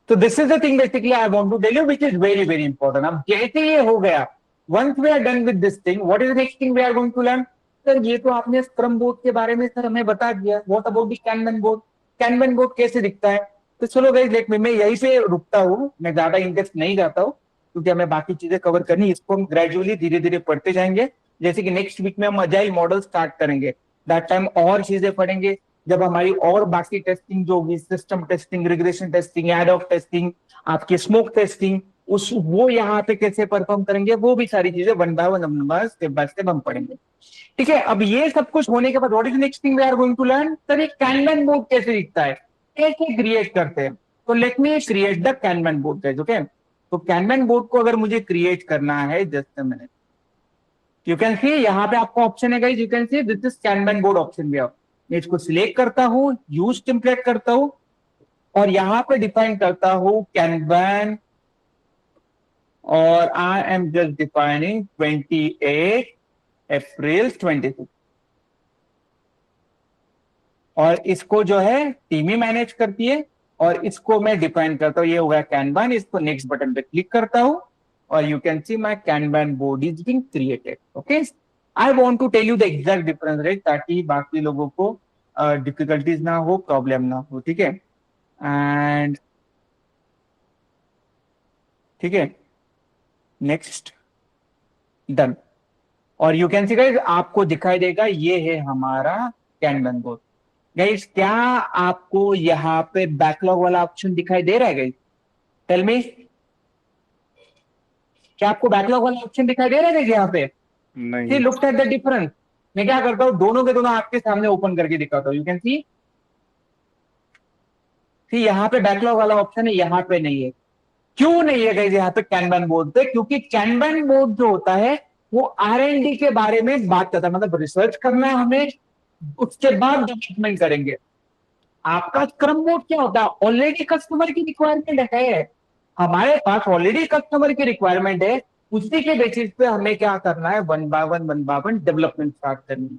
so this is the thing basically I want to tell you, which is very very important। अब जैसे ये हो गया, once we are done with this thing, what is the next thing we are going to learn? Sir ये तो आपने scrum board के बारे में सर हमें बता दिया, what about the kanban board, kanban board कैसे दिखता है। तो चलो गाइस, लेट मी, मैं यहीं पे रुकता हूँ, मैं ज्यादा इंडेप्थ नहीं जाता हूँ, क्योंकि हमें बाकी चीजें कवर करनी, इसको हम ग्रेजुअली धीरे धीरे पढ़ते जाएंगे। जैसे कि नेक्स्ट वीक में हम अजाइल मॉडल स्टार्ट करेंगे, दैट टाइम और चीजें पढ़ेंगे, जब हमारी और बाकी टेस्टिंग जो होगी, system testing, regression testing, ad hoc testing, आपकी स्मोक टेस्टिंग, उस वो यहाँ पे कैसे परफॉर्म करेंगे, वो भी सारी चीजें one by step by step हम पढ़ेंगे। ठीक है, अब ये सब कुछ होने के बाद what is next thing we are going to learn, sir एक कैनवन बोर्ड कैसे दिखता है, कैसे क्रिएट करते हैं। तो let me create the kanban board guys, okay. तो कैनवन बोर्ड को अगर मुझे क्रिएट करना है, just a minute, you can see यहाँ पे आपको ऑप्शन है guys, you can see this is kanban board option भी। मैं इसको सिलेक्ट करता हूँ, यूज टेम्पलेट करता हूँ, और यहाँ पे डिफाइन करता हूँ कैनवन, और आई एम जस्ट डिफाइनिंग 28 अप्रैल 26, और इसको जो है टीम ही मैनेज करती है, और इसको मैं डिफाइन करता हूँ, ये होगा कैनवन। इसको नेक्स्ट बटन पे क्लिक करता हूँ, और you can see my kanban board is being created, okay. I want to tell you the exact difference right, ताकि बाकी लोगों को डिफिकल्टीज ना हो, प्रॉब्लम ना हो, ठीक है। एंड ठीक है, नेक्स्ट, डन। और यू कैन सी गाइस, आपको दिखाई देगा ये है हमारा कैनवन बोर्ड। गाइस क्या आपको यहाँ पे बैकलॉग वाला ऑप्शन दिखाई दे रहा है गाइस, टेल मी। क्या आपको बैकलॉग वाला ऑप्शन दिखाई दे रहा है यहाँ पे? सी नहीं। Look at the difference. मैं क्या करता हूँ, दोनों के दोनों आपके सामने ओपन करके दिखाता हूँ। यू कैन सी यहाँ पे बैकलॉग वाला ऑप्शन है, यहाँ पे नहीं है। क्यों नहीं है गाइस यहाँ पे कैनबन बोर्ड पे? क्योंकि कैनबन बोर्ड जो होता है वो R&D के बारे में बात करता है, मतलब रिसर्च करना है हमें, उसके बाद डेवलपमेंट करेंगे। आपका स्क्रम बोर्ड क्या होता है? ऑलरेडी कस्टमर की रिक्वायरमेंट है, हमारे पास ऑलरेडी कस्टमर की रिक्वायरमेंट है, उसी के बेसिस पे हमें क्या करना है, one by one development start करनी है।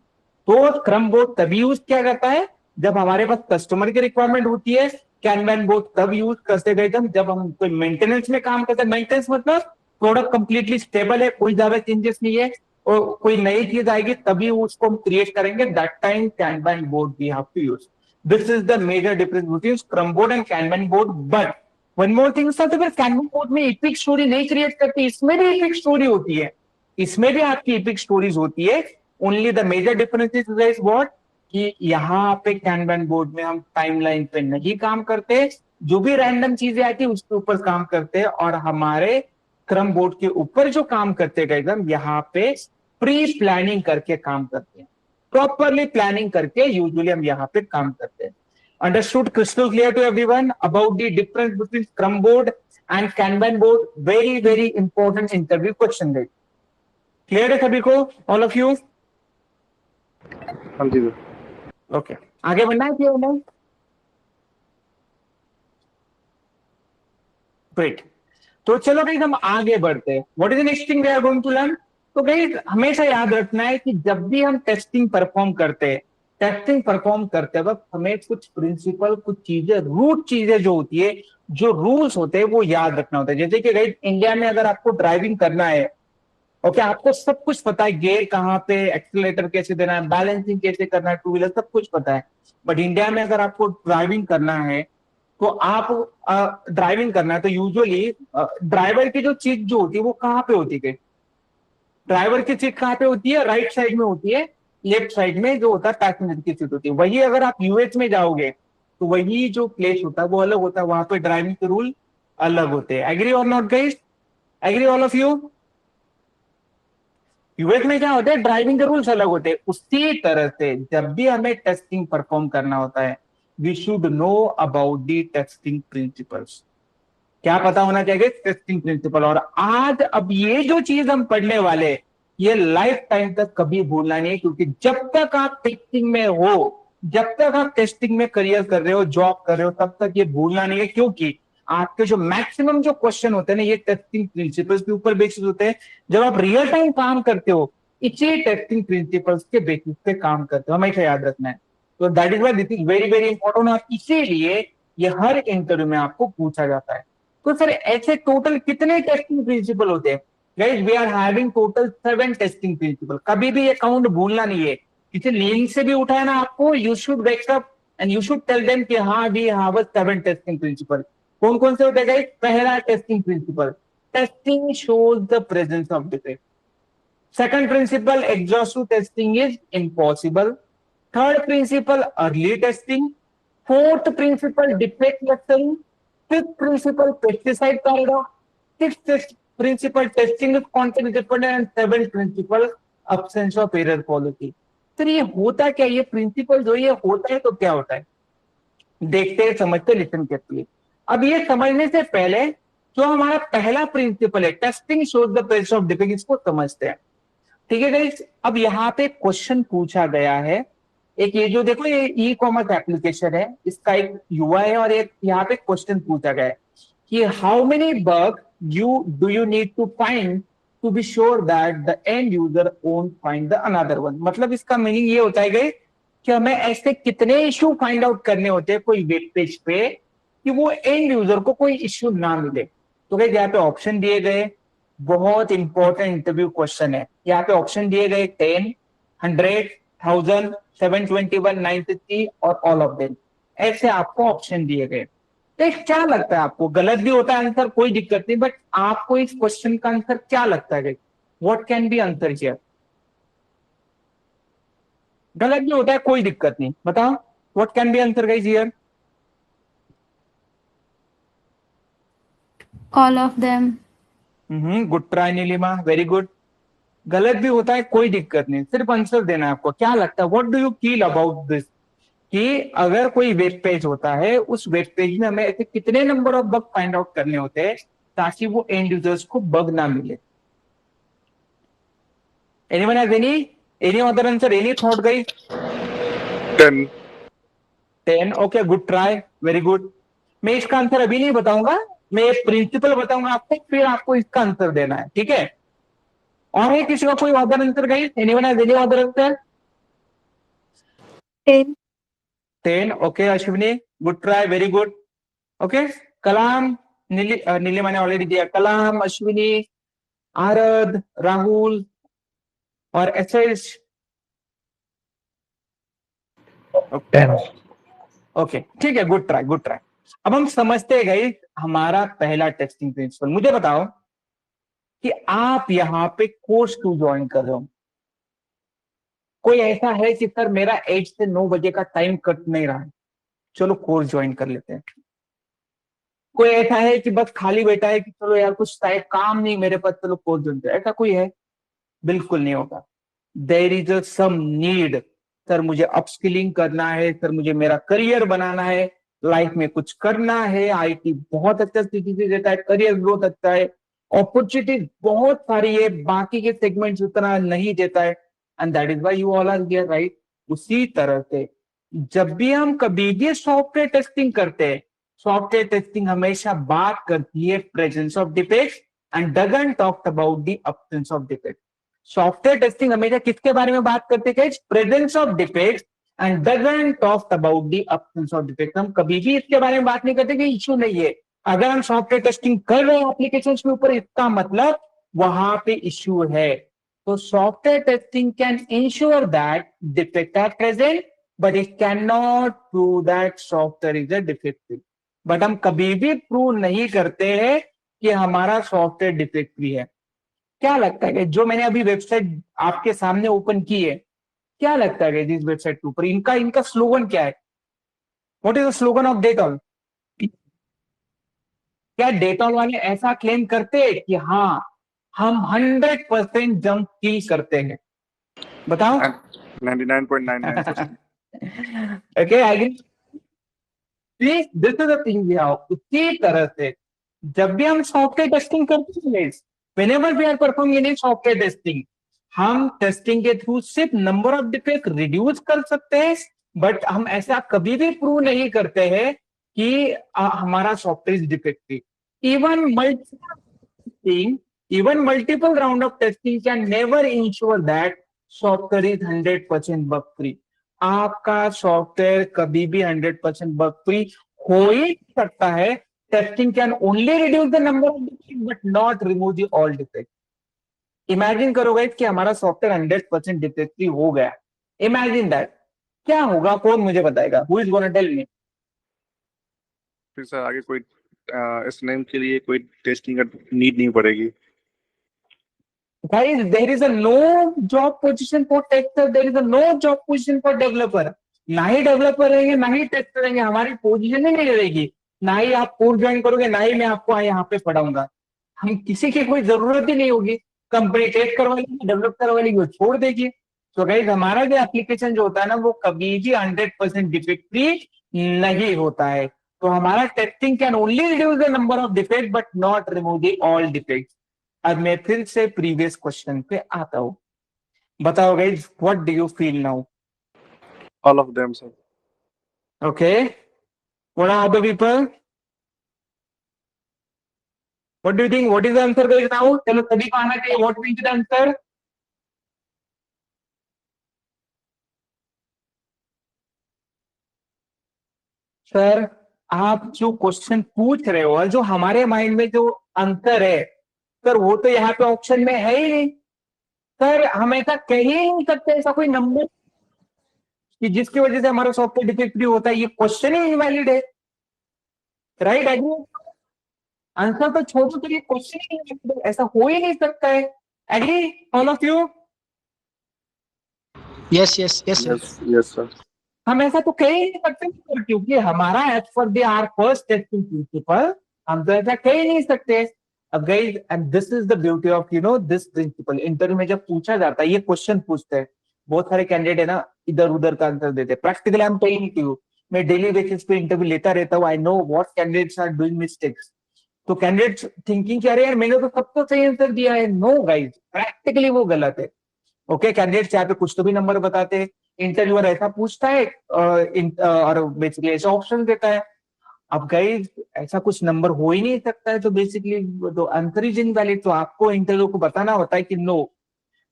तो स्क्रम बोर्ड तभी यूज किया जाता है जब हमारे पास कस्टमर की रिक्वायरमेंट होती है। कैनबन बोर्ड तब यूज करते गए जब हम कोई मेंटेनेंस में काम करते हैं। मेंटेनेंस मतलब प्रोडक्ट कंप्लीटली स्टेबल है, कोई ज्यादा चेंजेस नहीं है और कोई नई चीज आएगी तभी उसको हम क्रिएट करेंगे। That time kanban board we have to use. This is the major difference between Scrum board and Kanban board. But one more thing sir, तो फिर Kanban board में epic story नहीं क्रिएट करती, इसमें भी epic story होती है, इसमें भी आपकी epic stories होती है। Only the major difference is what कि यहाँ पे Kanban board में हम टाइमलाइन पे नहीं काम करते, जो भी रैंडम चीजें आती है उसके ऊपर काम करते हैं, और हमारे Scrum board के ऊपर जो काम करते हैं हम यहाँ पे प्री प्लानिंग करके काम करते हैं, प्रॉपरली प्लानिंग करके यूजुअली हम यहाँ पे काम करते हैं। Understood? Crystal clear to everyone about the difference between scrum board and kanban board? Very very important interview question guys. Clear है सभी को, ऑल ऑफ यू? हाँ जी। ओके, आगे बढ़ना है क्या? ग्रेट। तो चलो गाइस हम आगे बढ़ते हैं। What is the next thing we are going to learn? तो गाइस हमेशा याद रखना है कि जब भी हम टेस्टिंग परफॉर्म करते हैं, टेस्टिंग परफॉर्म करते वक्त हमें कुछ प्रिंसिपल, कुछ चीजें, रूट चीजें जो होती है, जो रूल्स होते हैं वो याद रखना होता है। जैसे कि गाइस इंडिया में अगर आपको ड्राइविंग करना है, ओके, आपको सब कुछ पता है, गियर कहाँ पे, एक्सीलरेटर कैसे देना है, बैलेंसिंग कैसे करना है, टू व्हीलर सब कुछ पता है। बट इंडिया में अगर आपको ड्राइविंग करना है तो आप ड्राइविंग करना है तो यूजुअली ड्राइवर की जो सीट जो होती है वो कहाँ पे होती है? ड्राइवर की सीट कहाँ पे होती है? राइट साइड में होती है। लेफ्ट साइड में जो होता है पैसेंजर की सीट होती है। वही अगर आप यूएस में जाओगे तो वही जो प्लेस होता है वो अलग होता है, वहां पे ड्राइविंग के रूल अलग होते हैं। एग्री और not guys? Agree all of you? US में क्या होता है, ड्राइविंग के रूल्स अलग होते हैं। उसी तरह से जब भी हमें टेस्टिंग परफॉर्म करना होता है, we should know about the testing principles. क्या पता होना चाहिए? Testing principle. और आज अब ये जो चीज हम पढ़ने वाले, ये लाइफ टाइम तक कभी भूलना नहीं है, क्योंकि जब तक आप टेस्टिंग में हो, जब तक आप टेस्टिंग में करियर कर रहे हो, जॉब कर रहे हो, तब तक ये भूलना नहीं है। क्योंकि आपके जो मैक्सिमम जो क्वेश्चन होते हैं ना, ये टेस्टिंग प्रिंसिपल्स के ऊपर बेसिस होते हैं। जब आप रियल टाइम काम करते हो, इसी टेस्टिंग प्रिंसिपल्स के बेसिस पे काम करते हो, हमेशा याद रखना है। तो that is why this is very very important, और इसीलिए ये हर इंटरव्यू में आपको पूछा जाता है। तो सर ऐसे टोटल कितने टेस्टिंग प्रिंसिपल होते हैं? Guys we are having total 7 testing principle. कभी भी ये काउंट भूलना नहीं है। किसी नींद से भी उठाया ना आपको, you should wake up and you should tell them कि हाँ वी हैव 7 टेस्टिंग प्रिंसिपल। कौन कौन से होते हैं गाइस? पहला testing principle, testing shows the presence of defect. Second principle, exhaustive testing is impossible. Third principle, early testing. Fourth principle, defect clustering. Fifth principle, pesticide paradox. Sixth principle, testing is content dependent, and seventh principle, absence of error policy. Sir ये होता क्या? ये principal जो ये होता है तो क्या होता है? देखते हैं, समझते, लिसन करते हैं। अब ये समझने से पहले जो हमारा पहला प्रिंसिपल है, testing shows the presence of defect, इसको समझते हैं। ठीक है गाइस, अब यहाँ पे क्वेश्चन पूछा गया है। एक ये जो देखो, ये ई कॉमर्स एप्लीकेशन है, इसका एक यूआई है, और एक यहाँ पे क्वेश्चन पूछा गया है कि how many bug do you need to find to be sure that the end user won't find the another one. मतलब इसका मीनिंग ये होता है गई कि हमें ऐसे कितने इश्यू फाइंड आउट करने होते हैं कोई वेब पेज पे कि वो एंड यूजर को कोई इश्यू ना मिले। तो गाइस यहाँ पे ऑप्शन दिए गए, बहुत इंपॉर्टेंट इंटरव्यू क्वेश्चन है। यहाँ पे ऑप्शन दिए गए 10, 100, 1000, 721, 960 और ऑल ऑफ देम। ऐसे आपको ऑप्शन दिए गए। तो क्या लगता है आपको? गलत भी होता है आंसर, कोई दिक्कत नहीं, बट आपको इस क्वेश्चन का आंसर क्या लगता है? What can be answer here? गलत भी होता है, कोई दिक्कत नहीं, बताओ what can be answer guys here? All of them. Good try Nilima, very good. गलत भी होता है कोई दिक्कत नहीं, सिर्फ आंसर देना है आपको। क्या लगता है, what do you feel about this, कि अगर कोई वेब पेज होता है, उस वेब पेज में हमें ऐसे कितने number of bug find out करने होते हैं ताकि वो एंड यूजर्स को बग ना मिले? Anyone has any other answer, any thought guys? 10. 10, okay, good try, very good. मैं इसका आंसर अभी नहीं बताऊंगा, मैं ये प्रिंसिपल बताऊंगा आपको, फिर आपको इसका आंसर देना है, ठीक है? और है किसी का कोई other answer guys? Anyone has any other answer? 10. 10, okay Ashwini, good try, very good. Okay, Kalam, Neeli मैंने ऑलरेडी दिया। कलाम, अश्विनी, आरद, राहुल और एसएस। 10. ओके, ठीक है, गुड ट्राई, गुड ट्राई। अब हम समझते गए हमारा पहला टेस्टिंग प्रिंसिपल। मुझे बताओ कि आप यहाँ पे कोर्स 2 ज्वाइन कर रहे हो। कोई ऐसा है कि सर मेरा 8 से 9 बजे का टाइम कट नहीं रहा है, चलो कोर्स ज्वाइन कर लेते हैं। कोई ऐसा है कि बस खाली बैठा है कि चलो यार कुछ टाइम काम नहीं मेरे पास, चलो कोर्स ज्वाइन कर, ऐसा कोई है? बिल्कुल नहीं होगा। There is a some need, sir मुझे अपस्किलिंग करना है, सर मुझे मेरा करियर बनाना है, लाइफ में कुछ करना है। आईटी बहुत अच्छा स्थिति देता है, करियर ग्रोथ अच्छा है, अपॉर्चुनिटीज बहुत सारी है, बाकी के सेगमेंट्स उतना नहीं देता है, and that is why you all are here, right? उसी तरह से जब भी हम कभी भी सॉफ्टवेयर टेस्टिंग करते हैं, सॉफ्टवेयर टेस्टिंग हमेशा बात करती है presence of defects and doesn't talk about the absence of defect. Software testing हमेशा किसके बारे में बात करते हैं? Presence of defects and doesn't talk about the absence of defect. हम कभी भी इसके बारे में बात नहीं करते कि इश्यू नहीं है। अगर हम सॉफ्टवेयर टेस्टिंग कर रहे हैं एप्लीकेशंस के ऊपर, इसका मतलब वहां पे इश्यू है। तो software testing can ensure that defect are present, but it can not prove that software is a defective. बट हम कभी भी प्रूव नहीं करते हैं कि हमारा सॉफ्टवेयर डिफेक्टिव है। क्या लगता है कि जो मैंने अभी वेबसाइट आपके सामने ओपन की है, क्या लगता है कि इस वेबसाइट के ऊपर इनका इनका स्लोगन क्या है? What is the slogan of Dettol? क्या डेटॉल वाले ऐसा क्लेम करते हैं कि हाँ हम 100% जंप किल करते हैं? बताओ। 99.99%. Okay, I agree. This is the thing we have. उसी तरह से जब भी हम सॉफ्टवेयर टेस्टिंग करते हैं, whenever we are performing in software testing, हम टेस्टिंग के थ्रू सिर्फ नंबर ऑफ डिफेक्ट रिड्यूस कर सकते हैं, बट हम ऐसा कभी भी प्रूव नहीं करते हैं कि हमारा software is defective. Even multiple even multiple round of testing can never ensure that software is 100% bug free. आपका सॉफ्टवेयर कभी भी 100% बग फ्री हो ही नहीं सकता है। Testing can only reduce the number of defect but not remove the all defect. Imagine करो guys कि हमारा सॉफ्टवेयर 100% डिफेक्टिव हो गया। इमेजिन दैट, क्या होगा? कौन मुझे बताएगा? Who is gonna tell me? फिर सर आगे कोई इस नेम के लिए कोई टेस्टिंग का नीड नहीं पड़ेगी। Guys, there is a no job position for tester, there is a no job position for developer। ना ही डेवलपर रहेंगे ना ही टेस्टर रहेंगे, हमारी पोजीशन ही नहीं रहेगी। ना ही आप कोर्स ज्वाइन करोगे, ना ही मैं आपको यहाँ पे पढ़ाऊंगा। हम किसी की कोई जरूरत ही नहीं होगी। कंपनी टेस्ट करवा लेगी, डेवलप करवा लेगी, वो छोड़ देगी। तो गाइस हमारा जो एप्लीकेशन जो होता है ना, वो कभी भी 100% डिफेक्ट फ्री नहीं होता है। तो हमारा testing can only reduce the number of defect but not remove the all defect. अब मैं फिर से प्रीवियस क्वेश्चन पे आता हूं। बताओ guys, what do you feel now? All of them, sir. Okay, what are other people? What do you think? What is the answer guys now? चलो सभी को आना चाहिए। What is the answer? Sir, आप जो क्वेश्चन पूछ रहे हो और जो हमारे माइंड में जो आंसर है, सर वो तो यहाँ पे ऑप्शन में है ही नहीं। सर हम ऐसा कह ही नहीं सकते, ऐसा कोई नंबर कि जिसकी वजह से हमारा सॉफ्टवेयर डिफेक्टिव होता है। ये क्वेश्चन ही इनवैलिड है, राइट? एग्री? आंसर तो छोड़ो, तो ये क्वेश्चन ही invalid है, ऐसा हो ही नहीं सकता है। Agree all of you? Yes, yes, yes, sir. Yes, sir. हम ऐसा तो कह ही नहीं सकते सर, क्योंकि हमारा as per the our first testing principle हम तो ऐसा कह ही नहीं सकते। अब guys, and this is the beauty of this principle. Interview में जब पूछा जाता है, ये क्वेश्चन पूछते हैं, बहुत सारे कैंडिडेट है ना इधर उधर का आंसर देते हैं। Practically I am telling you, मैं डेली बेसिस पे इंटरव्यू लेता रहता हूँ। I know what candidates are doing mistakes. तो कैंडिडेट्स थिंकिंग कि अरे यार मैंने तो सबको सही आंसर दिया है। नो गाइस, प्रैक्टिकली वो गलत है। ओके, कैंडिडेट्स यहाँ पे कुछ तो भी नंबर बताते हैं, इंटरव्यूअर ऐसा पूछता है और बेसिकली ऐसा ऑप्शन देता है। अब गाइस ऐसा कुछ नंबर हो ही नहीं सकता है, तो बेसिकली तो आंसर इज इनवैलिड। तो आपको इंटरव्यू को बताना होता है कि no,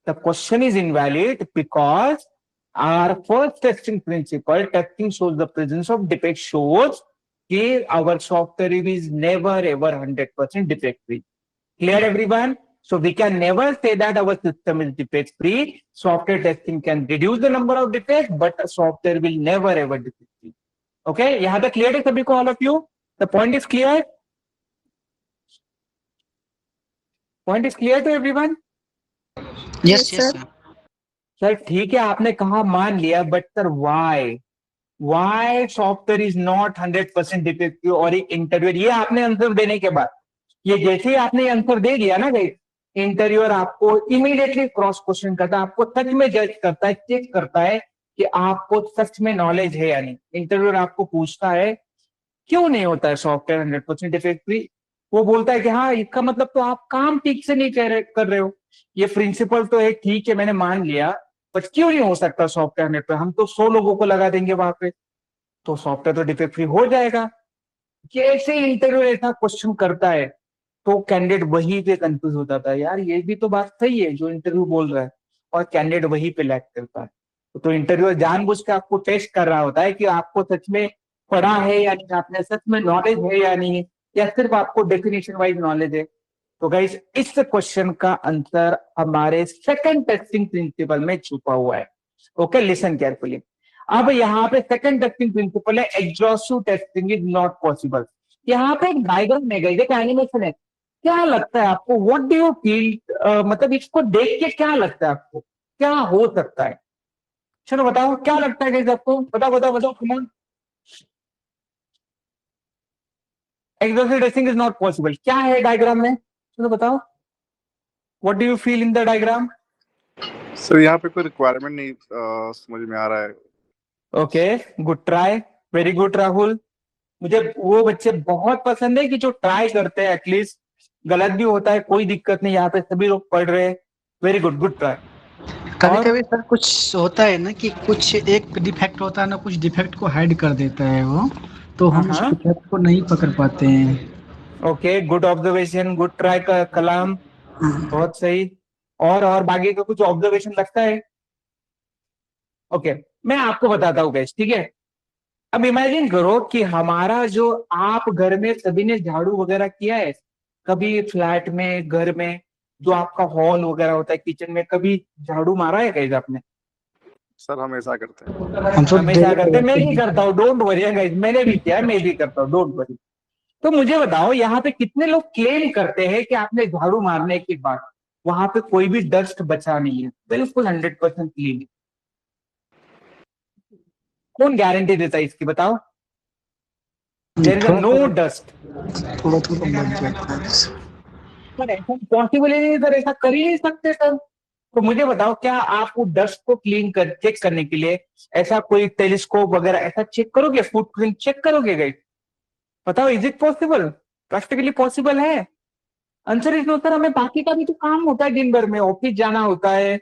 the question is invalid because our first testing principle, testing shows the presence of defect, shows कि our software is never ever 100% defect free. Clear everyone? So we can never say that our system is defect free. Software testing can reduce the number of defects, but software will never ever defect free. Okay, यहाँ तक clear है सभी को? All of you, the point is clear? Point is clear to everyone? Yes yes sir. Sir ठीक है, आपने कहा मान लिया, but sir why software is not 100% defective? और एक इंटरव्यूअर, ये आपने आंसर देने के बाद, ये जैसे ही आपने आंसर दे दिया ना भाई, इंटरव्यूअर आपको इमीडिएटली क्रॉस क्वेश्चन करता है, आपको सच में जज करता है, चेक करता है कि आपको सच में नॉलेज है या नहीं। इंटरव्यूअर आपको पूछता है क्यों नहीं होता है सॉफ्टवेयर 100% डिफेक्ट फ्री? वो बोलता है कि हाँ, इसका मतलब तो आप काम ठीक से नहीं कर रहे हो। ये प्रिंसिपल तो है, ठीक है मैंने मान लिया, बट क्यों नहीं हो सकता सॉफ्टवेयर नेट पे? हम तो 100 लोगों को लगा देंगे वहां पे, तो सॉफ्टवेयर तो डिफेक्ट फ्री हो जाएगा। जैसे ही इंटरव्यू ऐसा क्वेश्चन करता है, तो कैंडिडेट वहीं पे कंफ्यूज हो जाता है, यार ये भी तो बात सही है जो इंटरव्यू बोल रहा है, और कैंडिडेट वहीं पे लैग करता है। तो इंटरव्यूअर जानबूझ के आपको टेस्ट कर रहा होता है कि आपको सच में पढ़ा है या नहीं, आपने सच में नॉलेज है या नहीं, या सिर्फ आपको डेफिनेशन वाइज नॉलेज है। तो गाइस, इस क्वेश्चन का आंसर हमारे सेकंड टेस्टिंग प्रिंसिपल में छुपा हुआ है। Okay, listen carefully. अब यहाँ पे सेकंड टेस्टिंग प्रिंसिपल है, exhaustive testing is not possible. यहाँ पे एक डायग्राम है, एक एनिमेशन है। क्या लगता है आपको, व्हाट डू यू फील, मतलब इसको देख के क्या लगता है आपको, क्या हो सकता है? चलो बताओ, क्या लगता है गाइस आपको? बताओ बताओ बताओ, come on. Exhaustive testing is not possible, क्या है डायग्राम में? चलो बताओ, what do you feel in the diagram? Sir यहाँ पे कोई रिक्वायरमेंट नहीं समझ में आ रहा है। Okay, good try, very good Rahul. मुझे वो बच्चे बहुत पसंद है कि जो ट्राई करते हैं, एटलीस्ट गलत भी होता है कोई दिक्कत नहीं, यहाँ पे सभी लोग पढ़ रहे हैं। Very good, good try. कभी कभी सर कुछ होता है ना कि कुछ एक डिफेक्ट होता है ना, कुछ डिफेक्ट को हाइड कर देता है वो, तो हम उस डिफेक्ट को नहीं पकड़ पाते हैं। Okay, good observation, good try Kalam, बहुत सही। और बाकी का कुछ ऑब्जर्वेशन लगता है? ओके, मैं आपको बताता हूँ गाइस, ठीक है? अब इमेजिन करो कि हमारा जो, आप घर में सभी ने झाड़ू वगैरह किया है कभी? फ्लैट में, घर में जो आपका हॉल वगैरह होता है, किचन में, कभी झाड़ू मारा है गाइस आपने? सर हमेशा करते हैं। हम सब हमेशा करते हैं, मैं भी करता हूँ, डोंट वरी गाइस, मैंने भी किया, मैं भी करता हूँ, डोंट वरी। तो मुझे बताओ, यहाँ पे कितने लोग क्लेम करते हैं कि आपने झाड़ू मारने के बाद वहां पे कोई भी डस्ट बचा नहीं है, बिल्कुल 100% क्लीन? कौन गारंटी देता है इसकी, बताओ? There is no dust. थोड़ा थोड़ा बच जाता है। पर ऐसा पॉसिबल ही नहीं सर, ऐसा कर ही नहीं सकते सर। तो मुझे बताओ, क्या आप वो डस्ट को क्लीन कर चेक करने के लिए ऐसा कोई टेलीस्कोप वगैरह ऐसा चेक करोगे, फुटप्रिंट चेक करोगे गाइस? बताओ, is it possible? Practically possible है? Answer is no sir. हमें बाकी का भी तो काम होता है, दिन भर में ऑफिस जाना होता है,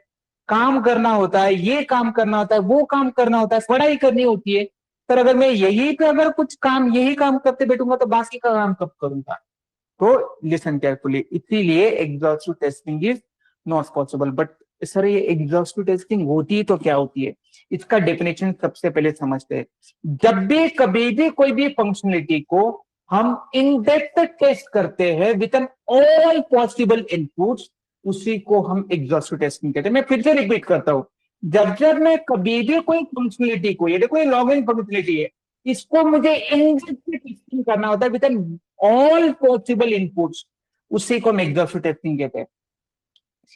काम करना होता है, ये काम करना होता है, वो काम करना होता है, पढ़ाई करनी होती है। सर अगर मैं यही पे अगर कुछ काम यही काम करते बैठूंगा तो बाकी का काम कब करूंगा? तो लिसन केयरफुली, इसीलिए exhaustive testing is not possible. But sir ये एग्जॉस्टिव टेस्टिंग होती है तो क्या होती है, इसका डेफिनेशन सबसे पहले समझते हैं। जब भी कभी भी कोई भी फंक्शनलिटी को हम इन डेप्थ टेस्ट करते हैं with an all possible inputs, उसी को हम एग्जॉस्टिव टेस्टिंग कहते हैं। मैं फिर से रिपीट करता हूं, जब मैं कभी भी कोई फंक्शनलिटी को, ये देखो ये लॉगिन फंक्शनलिटी है, इसको मुझे इन डेप्थ टेस्टिंग करना होता है with an all possible inputs, उसी को हम एग्जॉस्टिव टेस्टिंग कहते हैं।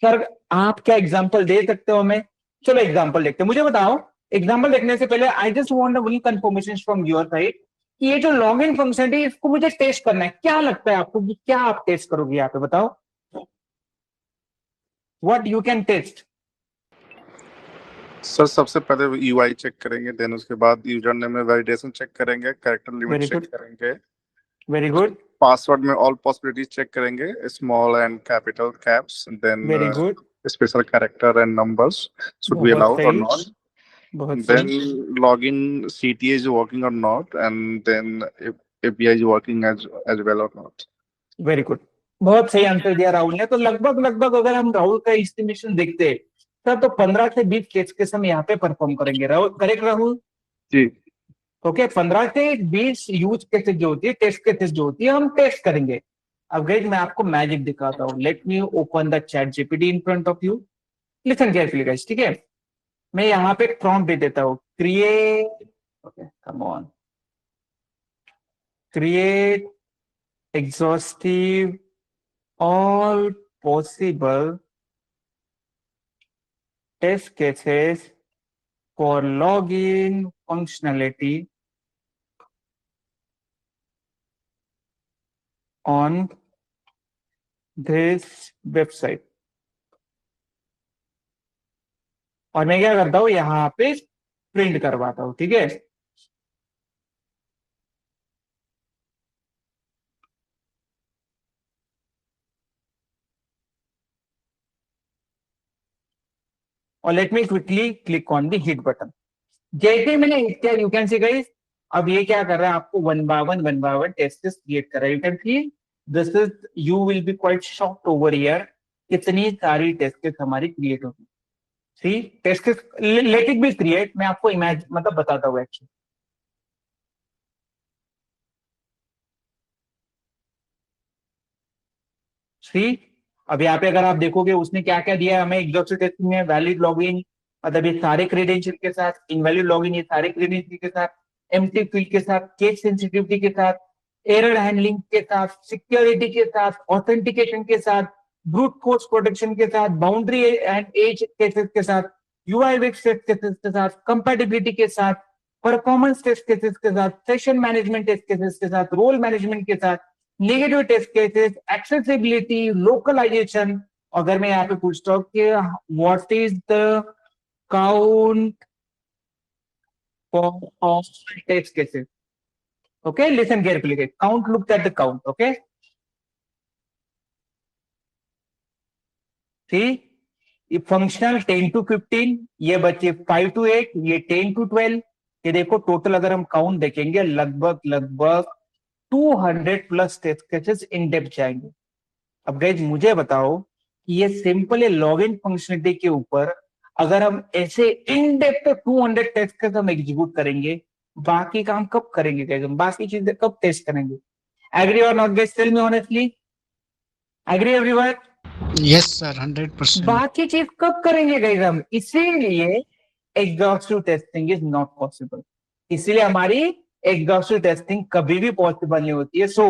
सर आप क्या एग्जांपल दे सकते हो हमें? चलो एग्जांपल देखते हैं। मुझे बताओ, एग्जांपल देखने से पहले I just want one confirmation from your side कि ये जो लॉग इन फंक्शन है इसको मुझे टेस्ट करना है। क्या लगता है आपको कि क्या आप टेस्ट करोगे यहाँ पे, बताओ what you can test. Sir सबसे पहले यूआई चेक करेंगे, देन उसके बाद यूजर नेम में वैलिडेशन चेक करेंगे, character limit Very check good. करेंगे, वेरी गुड, पासवर्ड में ऑल पॉसिबिलिटीज चेक करेंगे, small and capital caps, then very good, special character and numbers should be बहुत allowed और सही, नॉट, बहुत then सही, login CTA is working or not, and then if API is working as well or not. Very good. बहुत सही answer दिया राहुल ने। तो लगभग लगभग अगर हम राहुल का एस्टिमेशन देखते हैं तब तो 15 से 20 टेस्ट केस हम यहाँ पे परफॉर्म करेंगे। राहुल, करेक्ट राहुल? जी ओके, 15 से 20 यूज केसेस जो होती है, टेस्ट केसेस जो होती है, हम टेस्ट करेंगे। अब गाइस मैं आपको मैजिक दिखाता हूँ। Let me open the chat GPT in front of you. Listen carefully guys, ठीक है? मैं यहाँ पे प्रॉम्प्ट दे देता हूँ, create, okay come on, create exhaustive all possible test cases for login functionality on this website। और मैं क्या करता हूँ, यहाँ पे प्रिंट करवाता हूँ, ठीक है? और late me quickly click on the hit button. जैसे ही मैंने हिट किया, यू कैन सी गाइस, अब ये क्या कर रहा है, आपको one by one test create कर रहा है। You can see this is, you will be quite shocked over here, कितनी सारी टेस्ट केस हमारी क्रिएट होगी। See test case, let it be create, मैं आपको इमेज मतलब बताता हूँ एक्चुअली। सी अब यहाँ पे अगर आप देखोगे उसने क्या क्या दिया है हमें एग्जॉस्टिव टेस्टिंग में, वैलिड लॉगिन मतलब ये सारे क्रेडेंशियल के साथ, इनवैलिड लॉगिन ये सारे क्रेडेंशियल के साथ, एम्प्टी फील्ड के साथ, केस सेंसिटिविटी के साथ, एरर हैंडलिंग के साथ, सिक्योरिटी के साथ, ऑथेंटिकेशन के साथ, ब्रूट फोर्स प्रोटेक्शन के साथ, बाउंड्री एंड एज केसेस के साथ, यूआई टेस्ट केसेस के साथ, कंपैटिबिलिटी के साथ, परफॉर्मेंस टेस्ट केसेस के साथ, सेशन मैनेजमेंट टेस्ट केसेस के साथ, रोल मैनेजमेंट के साथ, negative test cases, accessibility, localization. अगर मैं यहाँ पे पूछता हूँ कि what is the count for all test cases, okay, listen carefully guys, count, look at the count, okay, see ये फंक्शनल 10 to 15, ये बच्चे 5 to 8, ये 10 to 12, ये देखो टोटल अगर हम काउंट देखेंगे लगभग लगभग 200 plus test cases in depth जाएंगे। अब गाइज मुझे बताओ कि ये सिंपल है लॉगिन फंक्शनलिटी के ऊपर अगर हम ऐसे इन डेप्थ 200 टेस्ट केस हम एग्जीक्यूट करेंगे, बाकी काम कब करेंगे गाइज, हम बाकी चीजें कब टेस्ट करेंगे? एग्री और not guys, tell me honestly, agree everyone? Yes sir 100%। बाकी चीज कब करेंगे गाइज हम? इसीलिए exhaustive testing is not possible, इसीलिए हमारी एग्जॉस्टिव टेस्टिंग कभी भी पॉसिबल नहीं होती है। सो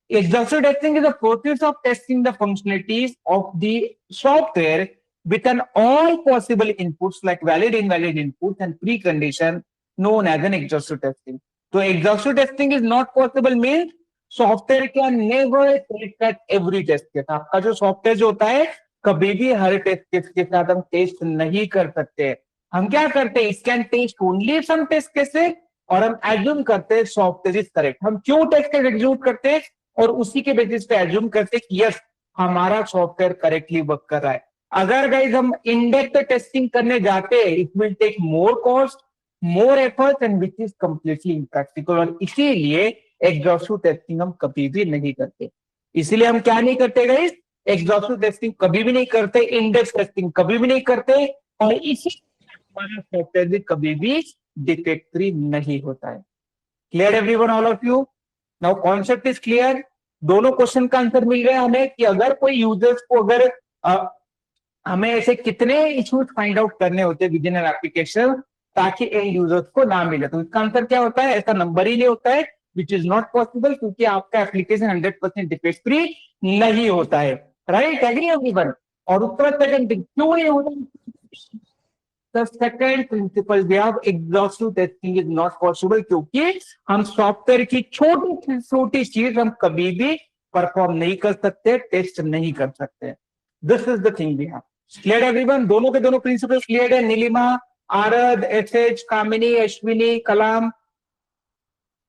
exhaustive testing is the process of testing the functionalities of the software with an all possible inputs like valid, invalid inputs and precondition known as an exhaustive testing. So exhaustive testing is not possible means software can never test at every test case. आपका जो software जो होता है कभी भी हर test case के साथ हम टेस्ट नहीं कर सकते। हम क्या करते हैं, इसकैन test only some test cases और हम एज्यूम करते हैं सॉफ्टवेयर इज करेक्ट। हम क्यों टेस्ट केस एग्जीक्यूट करते हैं और उसी के बेसिस पे एज्यूम करते कि यस हमारा सॉफ्टवेयर करेक्टली वर्क कर रहा है। अगर गाइस हम इंडेप्थ टेस्टिंग करने जाते हैं, it will take more cost, more effort and which is completely impractical. और इसीलिए एग्जॉस्टिव टेस्टिंग हम कभी भी नहीं करते। इसीलिए हम क्या नहीं करते गाइस, एग्जॉस्टिव टेस्टिंग कभी भी नहीं करते, इंडेप्थ टेस्टिंग कभी भी नहीं करते, और इसी हमारा सॉफ्टवेयर भी कभी भी डिफेक्ट फ्री नहीं होता है। Clear everyone, all of you? Now concept is clear. दोनों क्वेश्चन का आंसर मिल गया हमें कि अगर कोई यूजर्स को अगर हमें ऐसे कितने इश्यूज फाइंड आउट करने होते हैं विद इन एन एप्लीकेशन ताकि एंड यूजर्स को ना मिले, तो इसका आंसर क्या होता है, ऐसा नंबर ही नहीं होता है, विच इज नॉट पॉसिबल, क्योंकि आपका एप्लीकेशन 100% डिफेक्ट फ्री नहीं होता है। Right, agree everyone? और उत्तर सेकंड क्यों नहीं होता, the second principle way of exhaustive testing is not possible, क्योंकि हम सॉफ्टवेयर की छोटी छोटी चीज हम कभी भी परफॉर्म नहीं कर सकते, टेस्ट नहीं कर सकते। This is the thing we have. Clear everyone? दोनों के दोनों प्रिंसिपल क्लियर है? Neelima, Arad, SH, Kamini, Ashwini, Kalam,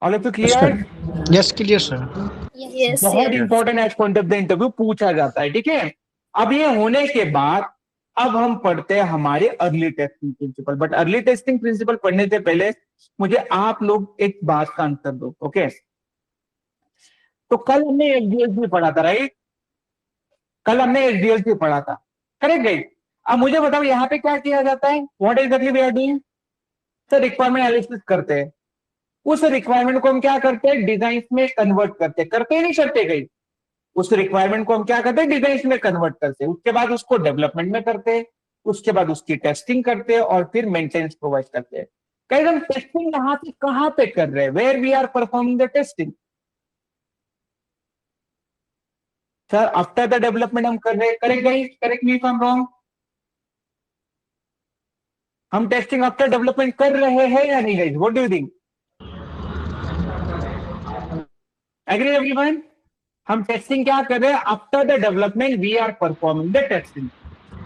all of you clear? Yes clear sir. Yes बहुत important as point of the interview पूछा जाता है, ठीक है। अब ये होने के बाद अब हम पढ़ते हैं हमारे early testing principle. But early testing principle पढ़ने से पहले मुझे आप लोग एक बात का आंसर दो, ओके? तो कल हमने एसडीएलसी पढ़ा था, राइट? कल हमने एसडीएलसी पढ़ा था, करेक्ट गाइस? अब मुझे बताओ यहाँ पे क्या किया जाता है? What exactly we are doing? Sir requirement analysis करते हैं। उस रिक्वायरमेंट को हम क्या करते हैं? डिजाइन में कन्वर्ट करते हैं। करते ही नहीं करते गाइस? उस रिक्वायरमेंट को हम क्या करते हैं? डिजाइन में कन्वर्ट करते हैं। उसके बाद उसको डेवलपमेंट में करते हैं, उसके बाद उसकी टेस्टिंग करते हैं और फिर मेंटेनेंस प्रोवाइड करते हैं। गाइस हम टेस्टिंग यहाँ पे कहाँ पे कर रहे हैं? Where we are performing the testing? Sir after the development हम कर रहे हैं, correct guys? Correct me if I am wrong? हम टेस्टिंग आफ्टर डेवलपमेंट कर रहे हैं या नहीं guys? What do you think? Agree everyone? हम टेस्टिंग क्या कर रहे हैं? After the development we are performing the testing.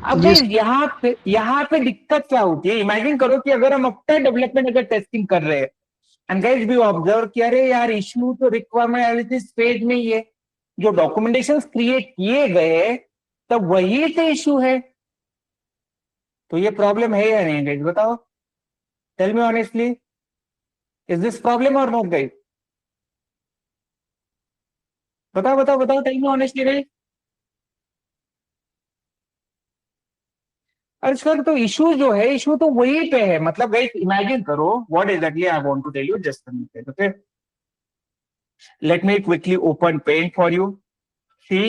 अब Yes. यहाँ पे दिक्कत क्या होती है? इमेजिन करो कि अगर हम आफ्टर डेवलपमेंट अगर टेस्टिंग कर रहे हैं एंड गाइस वी ऑब्जर्व कि अरे यार इशू तो रिक्वायरमेंट एनालिसिस फेज में ही है, जो डॉक्यूमेंटेशन क्रिएट किए गए तब वही तो इशू है। तो ये प्रॉब्लम है या नहीं गाइस? बताओ, tell me honestly, is this problem और नॉट गाइस? बताओ बताओ बताओ, टेल मी ऑनेस्टली गाइस। अरे सर तो इशू जो है, इशू तो वही पे है। मतलब गाइस इमेजिन करो, what exactly I want to tell you, just a minute, okay? Let me quickly open paint for you. See,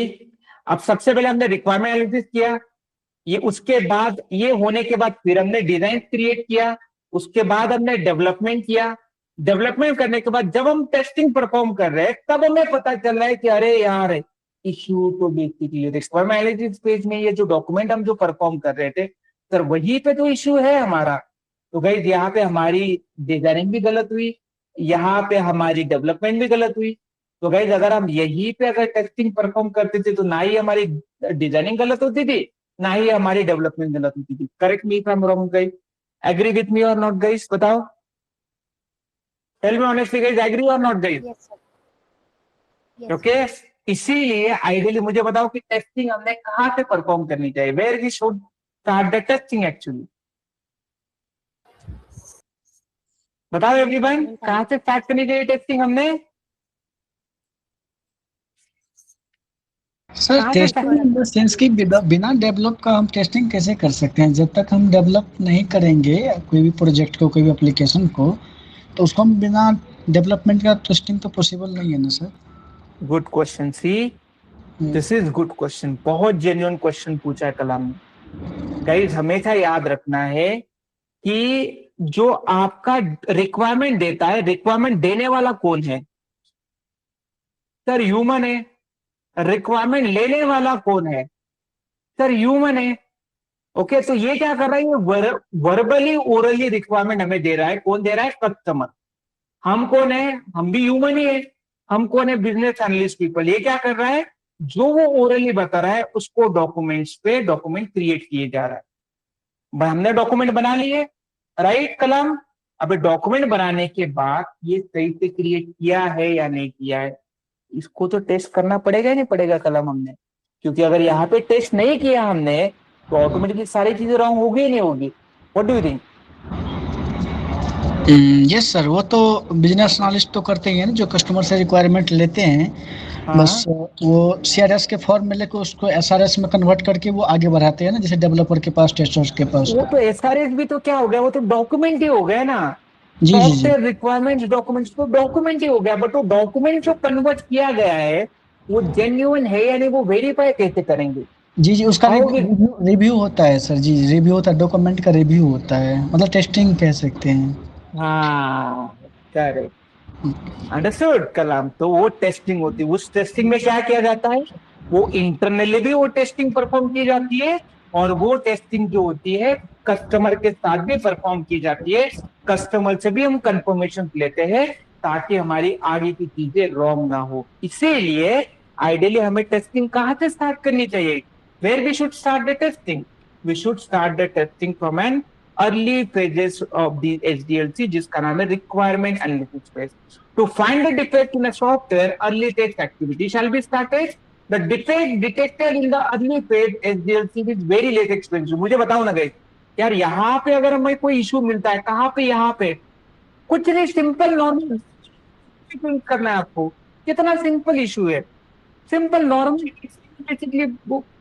अब सबसे पहले हमने रिक्वायरमेंट एनालिसिस किया, ये उसके बाद ये होने के बाद फिर हमने डिजाइन क्रिएट किया, उसके बाद हमने डेवलपमेंट किया। डेवलपमेंट करने के बाद जब हम टेस्टिंग परफॉर्म कर रहे हैं तब हमें पता चल रहा है कि अरे यार इशू तो बेसिकली रिक्वायरमेंट एनालिसिस पेज में ये जो डॉक्यूमेंट हम जो परफॉर्म कर रहे थे सर वही पे तो इशू है हमारा। तो गाइस यहाँ पे हमारी डिजाइनिंग भी गलत हुई, यहाँ पे हमारी डेवलपमेंट भी गलत हुई। तो गाइस अगर हम यहीं पे अगर टेस्टिंग परफॉर्म करते थे तो ना ही हमारी डिजाइनिंग गलत होती थी, ना ही हमारी डेवलपमेंट गलत होती थी। Correct me if I am wrong guys? Agree with me और नॉट गाइस? बताओ, tell me honestly guys, agree और नॉट गाइस? ओके, इसीलिए आइडियली मुझे बताओ कि टेस्टिंग हमने कहाँ से परफॉर्म करनी चाहिए? Where we should start the testing actually? बताओ एवरीवन, कहाँ से स्टार्ट करनी चाहिए टेस्टिंग हमने? सर कहाँ से टेस्टिंग इन द सेंस कि बिना डेवलप का हम टेस्टिंग कैसे कर सकते हैं? जब तक हम डेवलप नहीं करेंगे कोई भी प्रोजेक्ट को, कोई भी एप्लीकेशन को, तो उसको हम बिना डेवलपमेंट का टेस्टिंग तो पॉसिबल नहीं है ना sir. Good question, C this is good question, बहुत जेन्युइन क्वेश्चन पूछा है कलाम ने। गाइस हमेशा याद रखना है कि जो आपका रिक्वायरमेंट देता है, रिक्वायरमेंट देने वाला कौन है? सर ह्यूमन है। रिक्वायरमेंट लेने वाला कौन है? सर ह्यूमन है। ओके, तो ये क्या कर रहा है? ये वर्बली ओरली रिक्वायरमेंट हमें दे रहा है। कौन दे रहा है? कस्टमर। हम कौन है? हम भी ह्यूमन ही है। हम कौन है? Business analyst people. ये क्या कर रहा है? जो वो ओरली बता रहा है उसको डॉक्यूमेंट्स पे डॉक्यूमेंट क्रिएट किए जा रहा है। भाई हमने डॉक्यूमेंट बना लिए, राइट कलम? अब डॉक्यूमेंट बनाने के बाद ये सही से क्रिएट किया है या नहीं किया है, इसको तो टेस्ट करना पड़ेगा ही नहीं पड़ेगा कलम हमने? क्योंकि अगर यहाँ पे टेस्ट नहीं किया हमने तो ऑटोमेटिकली सारी चीजें रॉन्ग होगी ही नहीं होगी। What do you think? Yes sir, वो तो बिजनेस एनालिस्ट तो करते ही हैं ना, जो कस्टमर से रिक्वायरमेंट लेते हैं। बस वो सीआरएस के फॉर्म में लेकर उसको एसआरएस में कन्वर्ट करके वो आगे बढ़ाते हैं ना, जैसे डेवलपर के पास, टेस्टर्स के पास। वो तो एसआरएस भी तो क्या हो गया? वो तो डॉक्यूमेंट ही हो गया ना। जी जी जी सॉफ्टवेयर रिक्वायरमेंट्स डॉक्यूमेंट्स तो डॉक्यूमेंट ही हो गया। बट वो डॉक्यूमेंट जो कन्वर्ट किया गया है वो जेन्युइन है या नहीं, वो वेरीफाई कैसे करेंगे? जी जी, उसका How will- रिव्यू होता है सर। जी, रिव्यू होता है, डॉक्यूमेंट का रिव्यू होता है, मतलब टेस्टिंग कह सकते हैं। हाँ करेक्ट, अंडरस्टूड कलाम। तो वो टेस्टिंग होती है। उस टेस्टिंग में क्या किया जाता है? वो इंटरनली भी वो टेस्टिंग परफॉर्म की जाती है और वो टेस्टिंग जो होती है कस्टमर के साथ भी परफॉर्म की जाती है, कस्टमर से भी हम कंफर्मेशन लेते हैं ताकि हमारी आगे की चीजें रॉन्ग ना हो। इसीलिए आइडियली हमें टेस्टिंग कहाँ से स्टार्ट करनी चाहिए? Where we should start the testing? We should start the testing from an early phases of the HDLC, जिसका नाम है requirement analysis phase. To find the defect in a software, early test activity shall be started. The defect detected in the early phase SDLC is very less expensive. मुझे बताओ ना guys, यार यहाँ पे अगर हमें कोई इशू मिलता है, कहाँ पे? यहाँ पे कुछ नहीं, सिंपल नॉर्मल करना है आपको। कितना सिंपल इशू है, सिंपल नॉर्मल बेसिकली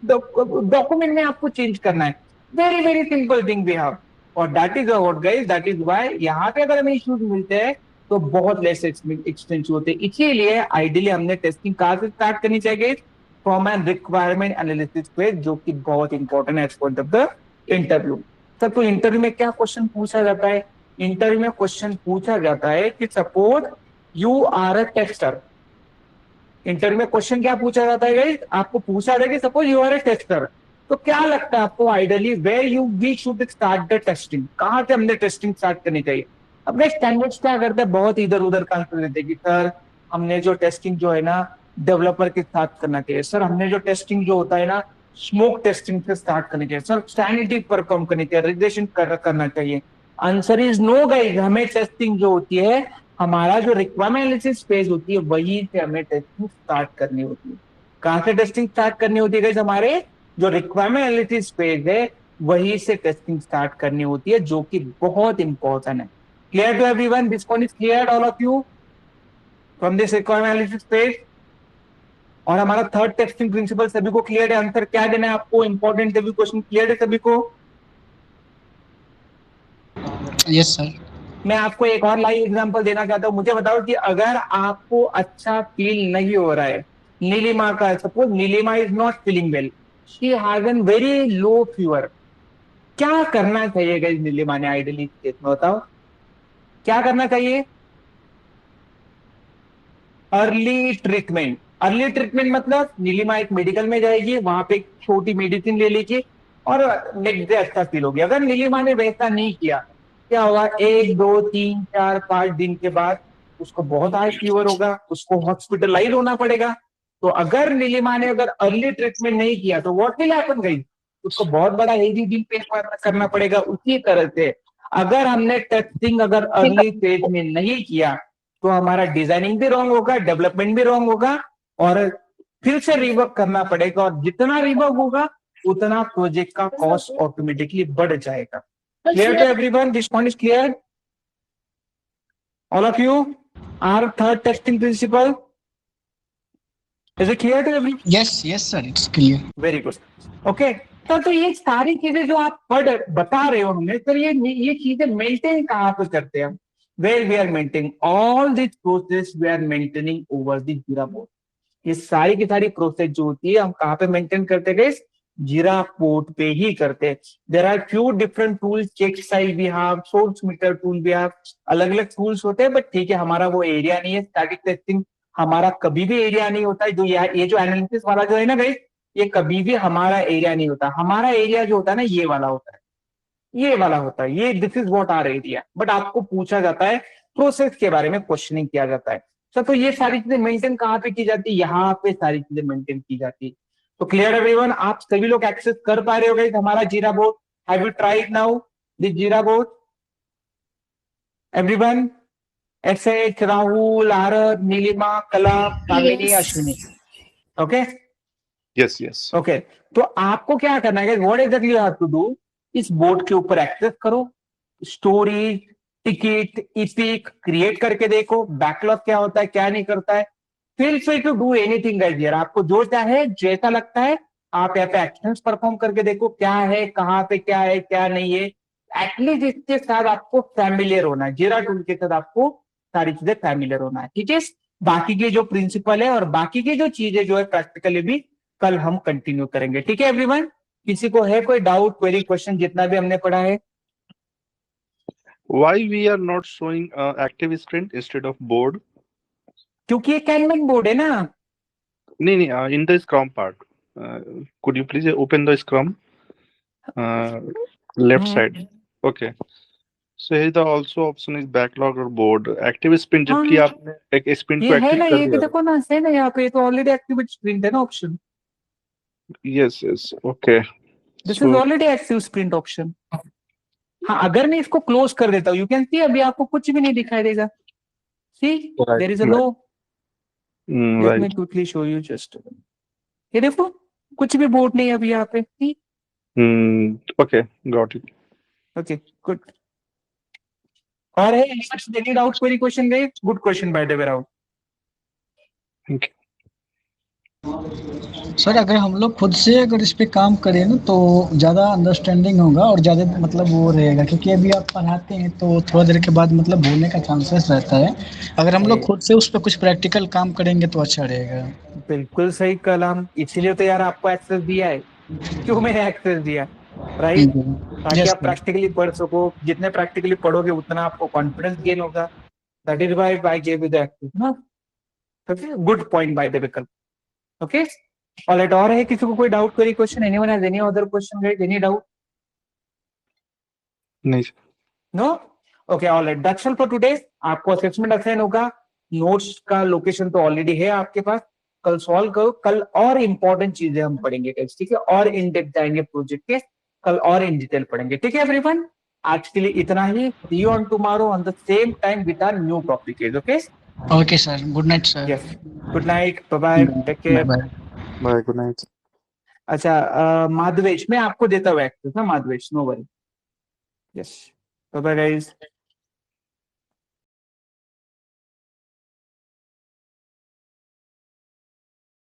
डॉक्यूमेंट में आपको चेंज करना है। Very very simple thing we have, और that is what guys, that is why यहाँ पे अगर हमें इश्यूज मिलते हैं तो बहुत लेस एक्सपेंसिव होते हैं। इसीलिए आइडियली हमने टेस्टिंग कहाँ से स्टार्ट करनी चाहिए? From an requirement analysis phase, जो कि बहुत इंपॉर्टेंट है as point of the interview. Sir तो इंटरव्यू में क्या क्वेश्चन पूछा जाता है? इंटरव्यू में क्वेश्चन पूछा जाता है कि suppose you are a tester. Interview में क्वेश्चन क्या पूछा जाता है गाइस? आपको पूछा जाता है कि suppose you are a tester, तो क्या लगता है आपको ideally where you we should start the testing? कहाँ से हमने टेस्टिंग स्टार्ट करनी चाहिए? अपने स्टैंडर्ड्स क्या करते हैं, बहुत इधर उधर का आंसर देते हैं कि सर हमने जो टेस्टिंग जो है ना डेवलपर के साथ करना चाहिए, सर हमने जो टेस्टिंग जो होता है ना स्मोक टेस्टिंग से स्टार्ट करनी चाहिए, सर सैनिटी पर कम करनी चाहिए, रिग्रेशन करना चाहिए। Answer is no guys. हमें टेस्टिंग जो होती है, हमारा जो रिक्वायरमेंट एनालिसिस फेज होती है, वही से हमें टेस्टिंग स्टार्ट करनी होती है। कहाँ से टेस्टिंग स्टार्ट करनी होती है गाइस? हमारे जो रिक्वायरमेंट एनालिसिस फेज है वही से टेस्टिंग स्टार्ट करनी होती है, जो कि बहुत इंपॉर्टेंट है। Clear to everyone? This one is clear all of you from this requirement analysis phase? और हमारा थर्ड टेस्टिंग प्रिंसिपल सभी को क्लियर है? आंसर क्या देना है आपको? इंपॉर्टेंट सभी क्वेश्चन क्लियर है सभी को? Yes sir. मैं आपको एक और लाइव एग्जांपल देना चाहता हूं। मुझे बताओ कि अगर आपको अच्छा फील नहीं हो रहा है, नीलिमा का suppose Neelima is not feeling well, she has an very low fever, क्या करना चाहिए गाइस नीलिमा ने आइडियली केस में? बताओ क्या करना चाहिए? Early treatment. अर्ली ट्रीटमेंट मतलब नीलिमा एक मेडिकल में जाएगी, वहां पे एक छोटी मेडिसिन ले लेगी और नेक्स्ट डे अच्छा फील होगी। अगर नीलिमा ने वैसा नहीं किया, क्या होगा? 1 2 3 4 5 दिन के बाद उसको बहुत हाई फीवर होगा, उसको हॉस्पिटलाइज होना पड़ेगा। तो अगर नीलिमा ने अगर अर्ली ट्रीटमेंट नहीं किया तो व्हाट विल हैपन गाइस? उसको बहुत बड़ा हेवी बिल पे करना पड़ेगा। उसी तरह से अगर हमने टेस्टिंग अगर अर्ली फेज में नहीं किया तो हमारा डिजाइनिंग भी रॉन्ग होगा, डेवलपमेंट भी रॉन्ग होगा, और फिर से रिवर्क करना पड़ेगा, और जितना रिवर्क होगा उतना प्रोजेक्ट का कॉस्ट ऑटोमेटिकली बढ़ जाएगा। Clear to everyone? This point is clear? All of you? Our third testing principle? Is it clear to everyone? Yes yes sir, it's clear. Very good. Okay तो ये सारी चीजें जो आप बता रहे हो हमें, सर ये चीजें मेंटेन कहाँ पे करते हैं? Where we are maintaining all this process, we are maintaining over the Jira board. ये सारी की सारी प्रोसेस जो होती है हम कहाँ पे मेंटेन करते हैं? जीरा पोर्ट पे ही करते हैं। There are few different tools, check size भी हैव, सोर्स मीटर टूल भी हैव, अलग अलग टूल्स होते हैं, बट ठीक है हमारा वो एरिया नहीं है। स्टैटिक टेस्टिंग हमारा कभी भी एरिया नहीं होता है। जो ये जो एनालिसिस वाला जो है ना गाइस, ये कभी भी हमारा एरिया नहीं होता। हमारा एरिया जो होता है ना ये वाला होता है, ये वाला होता है, ये this is what are area. But आपको पूछा जाता है प्रोसेस के बारे में, क्वेश्चनिंग किया जाता है। तो ये सारी चीजें मेंटेन कहाँ पे की जाती है? यहाँ पे सारी चीजें मेंटेन की जाती है। तो क्लियर एवरीवन? आप सभी लोग एक्सेस कर पा रहे हो गाइस हमारा Jira board? Have you tried now this Jira board everyone? एसएच, Rahul, Aarat, Neelima, Kala, Kamini, Yes. Ashwini. Okay yes. Okay तो आपको क्या करना है? What exactly you have to do? इस बोर्ड के ऊपर एक्सेस करो, स्टोरीज, टिकट, इपिक क्रिएट करके देखो, बैकलॉग क्या होता है क्या नहीं करता है। Feel free to do anything guys here. आपको जो चाहे जैसा लगता है आप यहाँ पे एक्शंस परफॉर्म करके देखो, क्या है, कहाँ पे क्या है, क्या नहीं है। एटलीस्ट इसके साथ आपको फैमिलियर होना है, जीरा टूल के साथ आपको सारी चीजें फैमिलियर होना है। ठीक है, बाकी के जो प्रिंसिपल है और बाकी की जो चीजें जो है प्रैक्टिकली भी कल हम कंटिन्यू करेंगे। ठीक है एवरीवन? किसी को है कोई डाउट, क्वेरी, क्वेश्चन जितना भी हमने पढ़ा है? Why we are not showing active sprint instead of board? क्योंकि ये कैनमैन बोर्ड है ना। नहीं, in the Scrum part. Could you please open the Scrum? left हाँ side. Okay. So here the also option is backlog or board. Active sprint जबकि हाँ आपने एक sprint को ये है active ना, कर ये दिया। देखो ना, है ना यहाँ पे, ये तो ऑलरेडी एक्टिवेट स्प्रिंट है ना option. Yes, yes. Okay. This is So already active sprint option. हाँ अगर मैं इसको क्लोज कर देता हूँ, यू कैन सी अभी आपको कुछ भी नहीं दिखाई देगा। See right, there is a right. No, let me Right. Quickly show you just. ये देखो कुछ भी बोर्ड नहीं है अभी यहाँ पे। सी Okay, got it. Okay good. और है एनी डाउट, क्वेरी, क्वेश्चन? गए good question by the way route. Thank you. Sir अगर हम लोग खुद से अगर इस पे काम करें ना तो ज़्यादा अंडरस्टैंडिंग होगा और ज़्यादा मतलब वो रहेगा, क्योंकि अभी आप पढ़ाते हैं तो थोड़ा देर के बाद मतलब भूलने का चांसेस रहता है। अगर हम लोग खुद से उस पर कुछ प्रैक्टिकल काम करेंगे तो अच्छा रहेगा। बिल्कुल सही कलाम, इसीलिए तो यार आपको एक्सेस दिया है। क्यों मैंने एक्सेस दिया, राइट? ताकि यस आप प्रैक्टिकली पढ़ सको। जितने प्रैक्टिकली पढ़ोगे उतना आपको कॉन्फिडेंस गेन होगा। That is why I give you the access ना। Okay good point by the Vikalp. Okay alright. और है किसी को कोई doubt, query, question? Anyone has any other question, guys? Any doubt? नहीं sir. No? Okay alright, that's all for today. आपको assessment assign होगा, notes का लोकेशन तो ऑलरेडी है आपके पास। कल सॉल्व करो। कल और इंपॉर्टेंट चीजें हम पढ़ेंगे guys, ठीक है? और इन डेप्थ जाएंगे प्रोजेक्ट के, कल और इन डिटेल पढ़ेंगे, ठीक है एवरीवन? आज के लिए इतना ही। See you on tomorrow on the same time with our new topic. Okay okay sir, good night sir. Yes, good night, bye bye, take care. Bye. Bye. Good night. अच्छा माधवेश, मैं आपको देता हूँ एक्सेस ना Madhavesh, no worry. Yes bye bye guys.